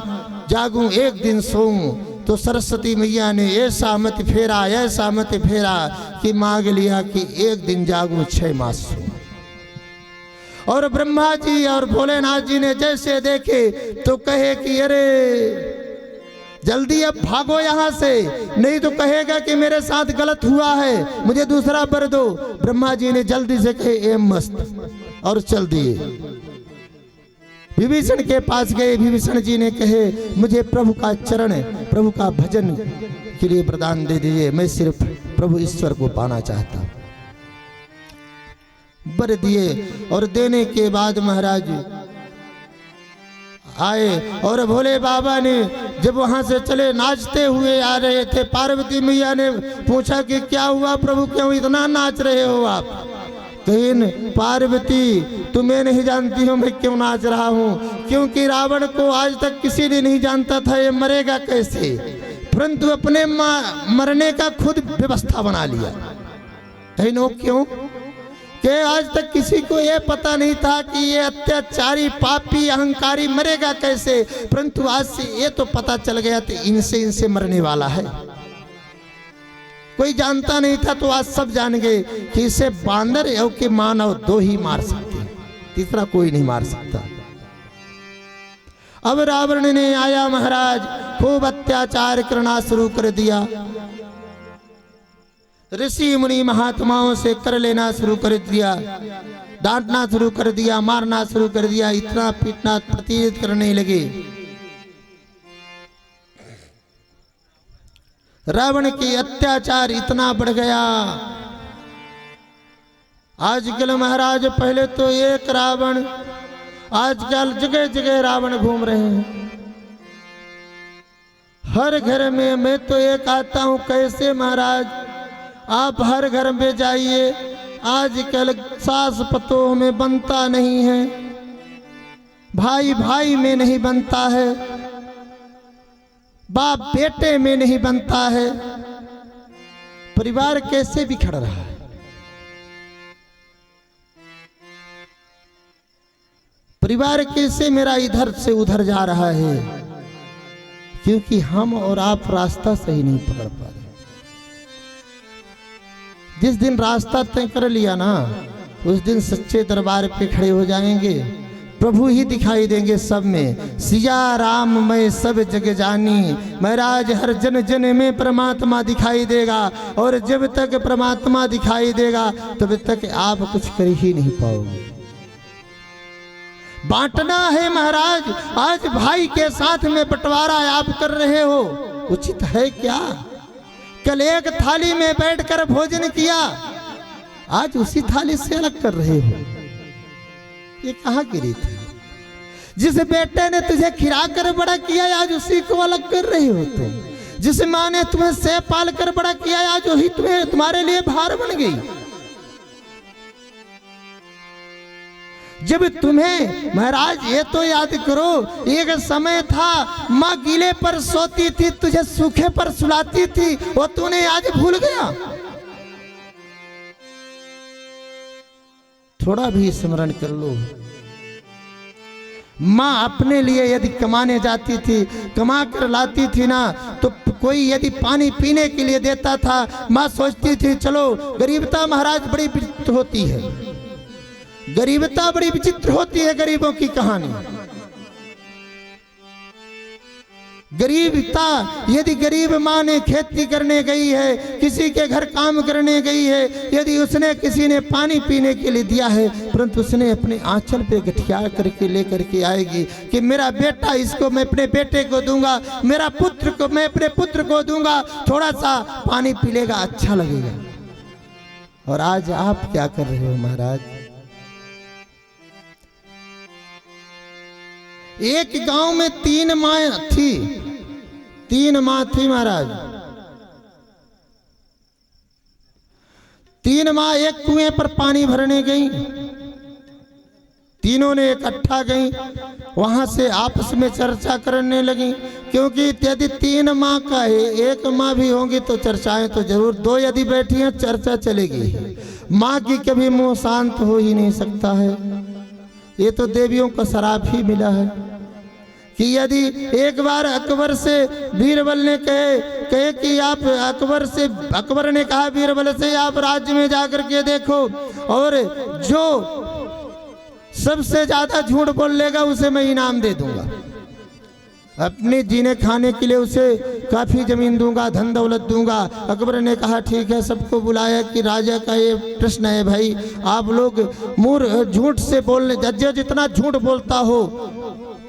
जागूं, 1 दिन सोऊं। तो सरस्वती मैया ने ऐसा मत फेरा, ऐसा मत फेरा कि मांग लिया कि 1 दिन जागूं, 6 माह सोऊं। और ब्रह्मा जी और भोलेनाथ जी ने जैसे देखे तो कहे कि अरे जल्दी अब भागो यहाँ से, नहीं तो कहेगा कि मेरे साथ गलत हुआ है, मुझे दूसरा वर दो। ब्रह्मा जी ने जल्दी से कहे ए मस्त, और चल दिए। विभीषण के पास गए। विभीषण जी ने कहे मुझे प्रभु का चरण, प्रभु का भजन के लिए वरदान दे दीजिए, मैं सिर्फ प्रभु ईश्वर को पाना चाहता हूं। वर दिए, और देने के बाद महाराज आए और भोले बाबा ने जब वहां से चले नाचते हुए आ रहे थे, पार्वती मैया ने पूछा कि क्या हुआ प्रभु, क्यों इतना नाच रहे हो आप? कहीं पार्वती तुम्हें नहीं जानती हो मैं क्यों नाच रहा हूँ, क्योंकि रावण को आज तक किसी ने नहीं जानता था ये मरेगा कैसे, परंतु अपने मरने का खुद व्यवस्था बना लिया। कहीं नो क्यों कि आज तक किसी को यह पता नहीं था कि ये अत्याचारी पापी अहंकारी मरेगा कैसे, परंतु आज से ये तो पता चल गया तो इनसे मरने वाला है। कोई जानता नहीं था, तो आज सब जान गए कि इसे बांदर और कि मानव दो ही मार सकते हैं, तीसरा कोई नहीं मार सकता। अब रावण ने आया महाराज, खूब अत्याचार करना शुरू कर दिया। ऋषि मुनि महात्माओं से कर लेना शुरू कर दिया, डांटना शुरू कर दिया, मारना शुरू कर दिया, इतना पीटना प्रतीत करने लगे। रावण के अत्याचार इतना बढ़ गया। आजकल महाराज पहले तो एक रावण, आजकल जगह जगह रावण घूम रहे हैं हर घर में। मैं तो ये कहता हूं कैसे महाराज आप हर घर में जाइए, आजकल सास पतोह में बनता नहीं है, भाई भाई में नहीं बनता है, बाप बेटे में नहीं बनता है, परिवार कैसे बिखर रहा है। परिवार कैसे मेरा इधर से उधर जा रहा है, क्योंकि हम और आप रास्ता सही नहीं पकड़ पा रहे। जिस दिन रास्ता तय कर लिया ना, उस दिन सच्चे दरबार पे खड़े हो जाएंगे, प्रभु ही दिखाई देंगे सब में। सिया राम मैं सब जग जानी, महाराज हर जन जन में परमात्मा दिखाई देगा, और जब तक परमात्मा दिखाई देगा तब तक आप कुछ कर ही नहीं पाओगे। बांटना है महाराज, आज भाई के साथ में बंटवारा आप कर रहे हो, उचित है क्या? कल एक थाली में बैठकर भोजन किया, आज उसी थाली से अलग कर रहे हो, ये कहाँ की रीत है? जिस बेटे ने तुझे खिलाकर बड़ा किया आज उसी को अलग कर रहे हो तुम। जिस माँ ने तुम्हें से पाल कर बड़ा किया आज वही तुम्हें तुम्हारे लिए भार बन गई। जब तुम्हें महाराज ये तो याद करो, एक समय था माँ गीले पर सोती थी, तुझे सूखे पर सुलाती थी, वो तूने आज भूल गया। थोड़ा भी स्मरण कर लो। माँ अपने लिए यदि कमाने जाती थी, कमा कर लाती थी ना, तो कोई यदि पानी पीने के लिए देता था, माँ सोचती थी चलो। गरीबता महाराज बड़ी विचित्र होती है, गरीबता बड़ी विचित्र होती है, गरीबों की कहानी। गरीबता, यदि गरीब माँ ने खेती करने गई है, किसी के घर काम करने गई है, यदि उसने किसी ने पानी पीने के लिए दिया है, परंतु उसने अपने आंचल पे गठिया करके लेकर के आएगी कि मेरा बेटा, इसको मैं अपने बेटे को दूंगा, मेरा पुत्र को मैं अपने पुत्र को दूंगा, थोड़ा सा पानी पी लेगा, अच्छा लगेगा। और आज आप क्या कर रहे हो महाराज? एक गांव में 3 माँ थी, 3 माँ थी महाराज। 3 माँ एक कुएं पर पानी भरने गई, तीनों ने इकट्ठा गई, वहां से आपस में चर्चा करने लगी, क्योंकि यदि 3 माँ का है, एक माँ भी होंगी तो चर्चाएं तो जरूर, 2 यदि बैठी हैं चर्चा चलेगी। माँ की कभी मुंह शांत हो ही नहीं सकता है, ये तो देवियों का शराप ही मिला है कि यदि एक बार अकबर से बीरबल ने कहे कि आप अकबर ने कहा बीरबल से आप राज्य में जाकर के देखो, और जो सबसे ज्यादा झूठ बोल लेगा उसे मैं इनाम दे दूंगा। अपने जीने खाने के लिए उसे काफ़ी ज़मीन दूंगा, धन दौलत दूंगा। अकबर ने कहा ठीक है, सबको बुलाया कि राजा का ये प्रश्न है भाई, आप लोग झूठ से बोलने, जितना झूठ बोलता हो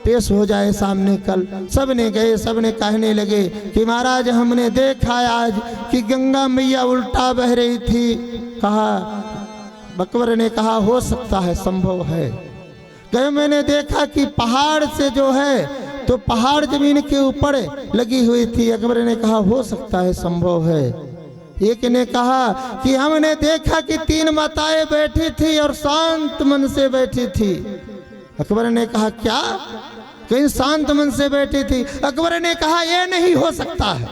पेश हो जाए सामने कल। सब ने गए, सब ने कहने लगे कि महाराज हमने देखा आज कि गंगा मैया उल्टा बह रही थी। कहा, अकबर ने कहा हो सकता है, संभव है। कहे मैंने देखा कि पहाड़ से जो है तो पहाड़ जमीन के ऊपर लगी हुई थी। अकबर ने कहा हो सकता है, संभव है। एक ने कहा कि हमने देखा कि 3 माताएं बैठी थी और शांत मन से बैठी थी। अकबर ने कहा क्या, कहीं शांत मन से बैठी थी? अकबर ने कहा यह नहीं हो सकता है,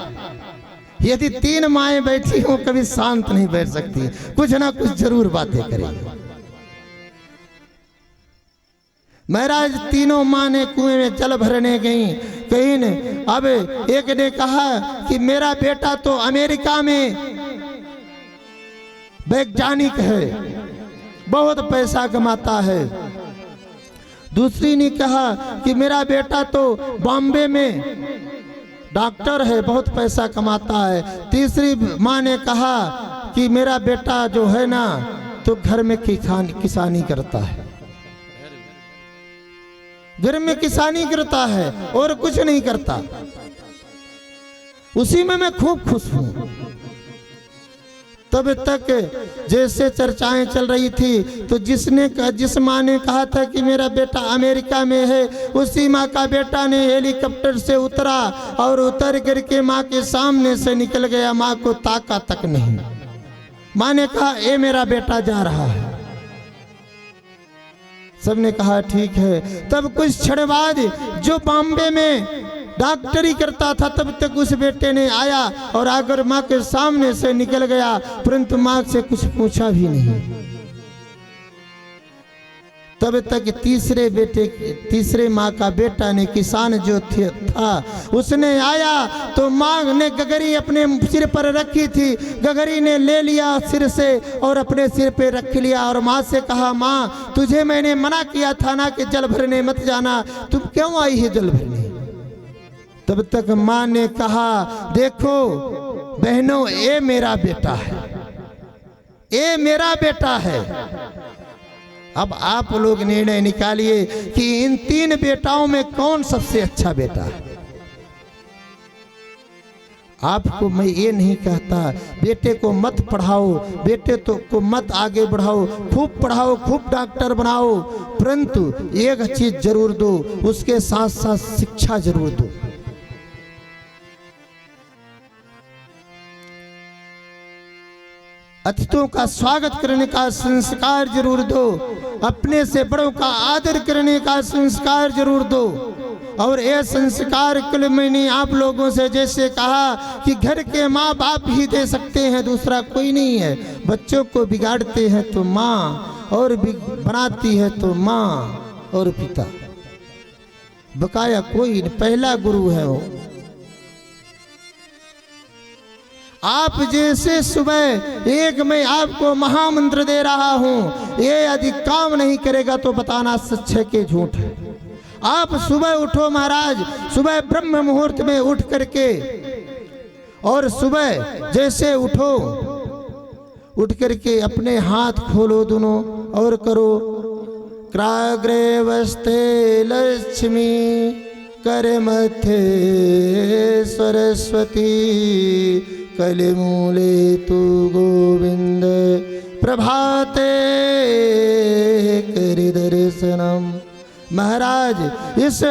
यदि 3 माएं बैठी हों कभी शांत नहीं बैठ सकती, कुछ ना कुछ जरूर बातें करेंगी। महाराज तीनों माँ ने कुएं में जल भरने गई। कहीं ने, अब एक ने कहा कि मेरा बेटा तो अमेरिका में वैज्ञानिक है, बहुत पैसा कमाता है। दूसरी ने कहा कि मेरा बेटा तो बॉम्बे में डॉक्टर है, बहुत पैसा कमाता है। तीसरी माँ ने कहा कि मेरा बेटा जो है ना तो घर में किसानी करता है, घर में किसानी करता है और कुछ नहीं करता। उसी में मैं खूब खुश हूं। तब तक जैसे चर्चाएं चल रही थी तो जिस माँ ने कहा था कि मेरा बेटा अमेरिका में है, उसी माँ का बेटा ने हेलीकॉप्टर से उतरा और उतर करके माँ के सामने से निकल गया। माँ को ताका तक नहीं। माँ ने कहा ये मेरा बेटा जा रहा है। सबने कहा ठीक है। तब कुछ क्षण बाद जो बॉम्बे में डॉक्टरी करता था, तब तक उस बेटे ने आया और आकर माँ के सामने से निकल गया, परंतु माँ से कुछ पूछा भी नहीं। तब तक तीसरे माँ का बेटा ने, किसान जो था, उसने आया तो माँ ने गगरी अपने सिर पर रखी थी, गगरी ने ले लिया सिर से और अपने सिर पे रख लिया और माँ से कहा माँ तुझे मैंने मना किया था ना कि जल भरने मत जाना, तुम क्यों आई है जल भरने? तब तक माँ ने कहा देखो बहनों, ये मेरा बेटा है, ये मेरा बेटा है। अब आप लोग निर्णय निकालिए कि इन 3 बेटाओं में कौन सबसे अच्छा बेटा है। आपको मैं ये नहीं कहता बेटे को मत पढ़ाओ, बेटे को मत आगे बढ़ाओ, खूब पढ़ाओ, खूब डॉक्टर बनाओ, परंतु एक चीज जरूर दो, उसके साथ साथ शिक्षा जरूर दो। अतिथियों का स्वागत करने का संस्कार जरूर दो, अपने से बड़ों का आदर करने का संस्कार जरूर दो। और ये संस्कार कल मैंने आप लोगों से जैसे कहा कि घर के माँ बाप ही दे सकते हैं, दूसरा कोई नहीं है। बच्चों को बिगाड़ते हैं तो माँ, और बनाती है तो माँ और पिता, बकाया कोई नहीं, पहला गुरु है वो। आप जैसे सुबह एक मैं आपको महामंत्र दे रहा हूं, ये यदि काम नहीं करेगा तो बताना सच है कि झूठ है। आप सुबह उठो महाराज, सुबह ब्रह्म मुहूर्त में उठ करके, और सुबह जैसे उठो, उठ करके अपने हाथ खोलो दोनों और करो क्राग्रे वस्ते लक्ष्मी कर मथे सरस्वती कलिमूले तु गोविंद प्रभाते करि दर्शनम। महाराज इस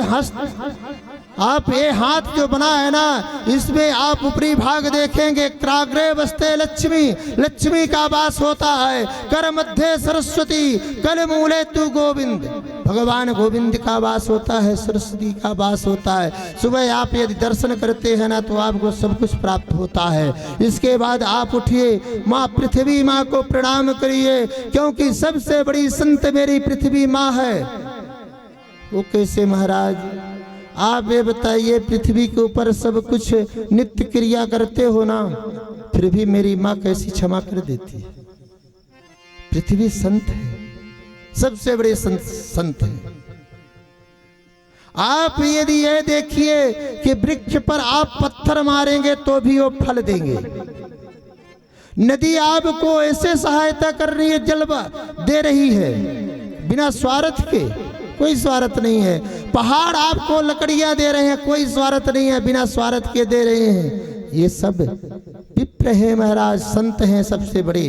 आप ये हाथ जो बना है ना, इसमें आप ऊपरी भाग देखेंगे क्राग्रे बसते लक्ष्मी, लक्ष्मी का वास होता है। कर मध्य सरस्वती कल मूले तू गोविंद, भगवान गोविंद का वास होता है, सरस्वती का वास होता है। सुबह आप यदि दर्शन करते हैं ना तो आपको सब कुछ प्राप्त होता है। इसके बाद आप उठिए, माँ पृथ्वी माँ को प्रणाम करिए, क्योंकि सबसे बड़ी संत मेरी पृथ्वी माँ है। वो कैसे महाराज? आप ये बताइए, पृथ्वी के ऊपर सब कुछ नित्य क्रिया करते हो ना, फिर भी मेरी माँ कैसी क्षमा कर देती है? पृथ्वी संत है, सबसे बड़े संत है। आप यदि ये देखिए कि वृक्ष पर आप पत्थर मारेंगे तो भी वो फल देंगे। नदी आपको ऐसे सहायता कर रही है, जल दे रही है बिना स्वार्थ के, कोई स्वार्थ नहीं है। पहाड़ आपको लकड़ियां दे रहे हैं, कोई स्वार्थ नहीं है, बिना स्वार्थ के दे रहे हैं। ये सब विप्र है महाराज, संत हैं सबसे बड़े।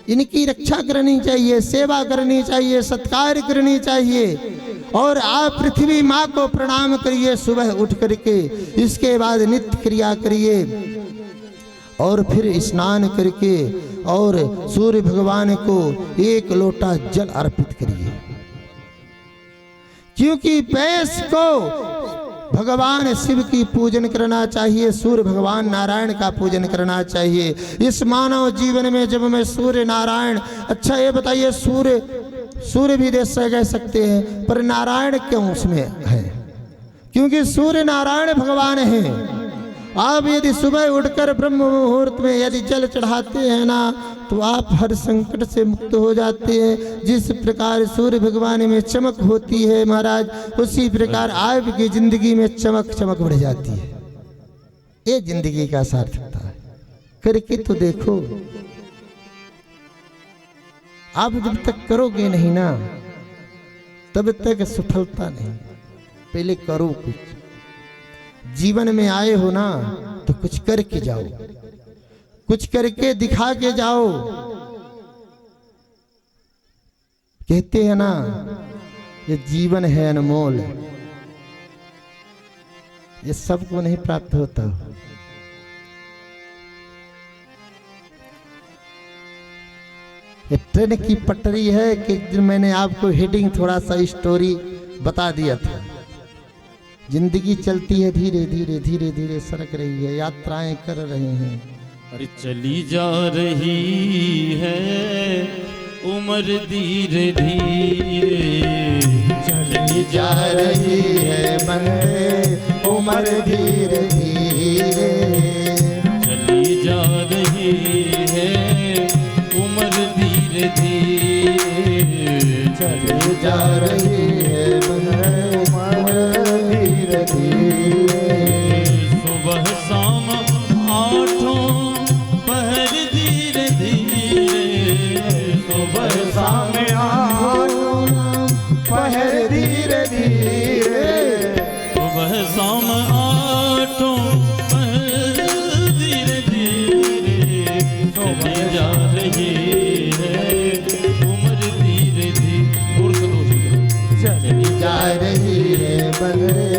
इनकी रक्षा करनी चाहिए, सेवा करनी चाहिए, सत्कार करनी चाहिए। और आप पृथ्वी माँ को प्रणाम करिए सुबह उठ करके, इसके बाद नित्य क्रिया करिए और फिर स्नान करके और सूर्य भगवान को 1 लोटा जल अर्पित करिए। क्योंकि भैंस को भगवान शिव की पूजन करना चाहिए, सूर्य भगवान नारायण का पूजन करना चाहिए। इस मानव जीवन में जब मैं सूर्य नारायण, अच्छा ये बताइए सूर्य भी देश से कह सकते हैं, पर नारायण क्यों उसमें है? क्योंकि सूर्य नारायण भगवान हैं। आप यदि सुबह उठकर ब्रह्म मुहूर्त में यदि जल चढ़ाते हैं ना, तो आप हर संकट से मुक्त हो जाते हैं। जिस प्रकार सूर्य भगवान में चमक होती है महाराज, उसी प्रकार आपकी जिंदगी में चमक बढ़ जाती है। ये जिंदगी का सार्थकता है, करके तो देखो। आप जब तक करोगे नहीं ना, तब तक सफलता नहीं। पहले करो कुछ, जीवन में आए हो ना तो कुछ करके जाओ, कुछ करके दिखा के जाओ। कहते हैं ना, ये जीवन है अनमोल, ये सबको नहीं प्राप्त होता। ये ट्रेन की पटरी है कि मैंने आपको हेडिंग थोड़ा सा स्टोरी बता दिया था। जिंदगी चलती है धीरे धीरे धीरे धीरे, सरक रही है, यात्राएं कर रहे हैं। अरे चली जा रही है उम्र धीरे धीरे, चली जा रही है बंदे उम्र धीरे धीरे, चली जा रही है उम्र धीरे धीरे, चली जा रही है बंदे उम्र धीरे धीरे। सुबह शाम 8 पहर धीरे धीरे, सुबह शाम 8 पहर धीरे धीरे, सुबह शाम 8 पहर धीरे धीरे, चली जा रही है उम्र धीरे धीरे। और चली जा रही है बंदे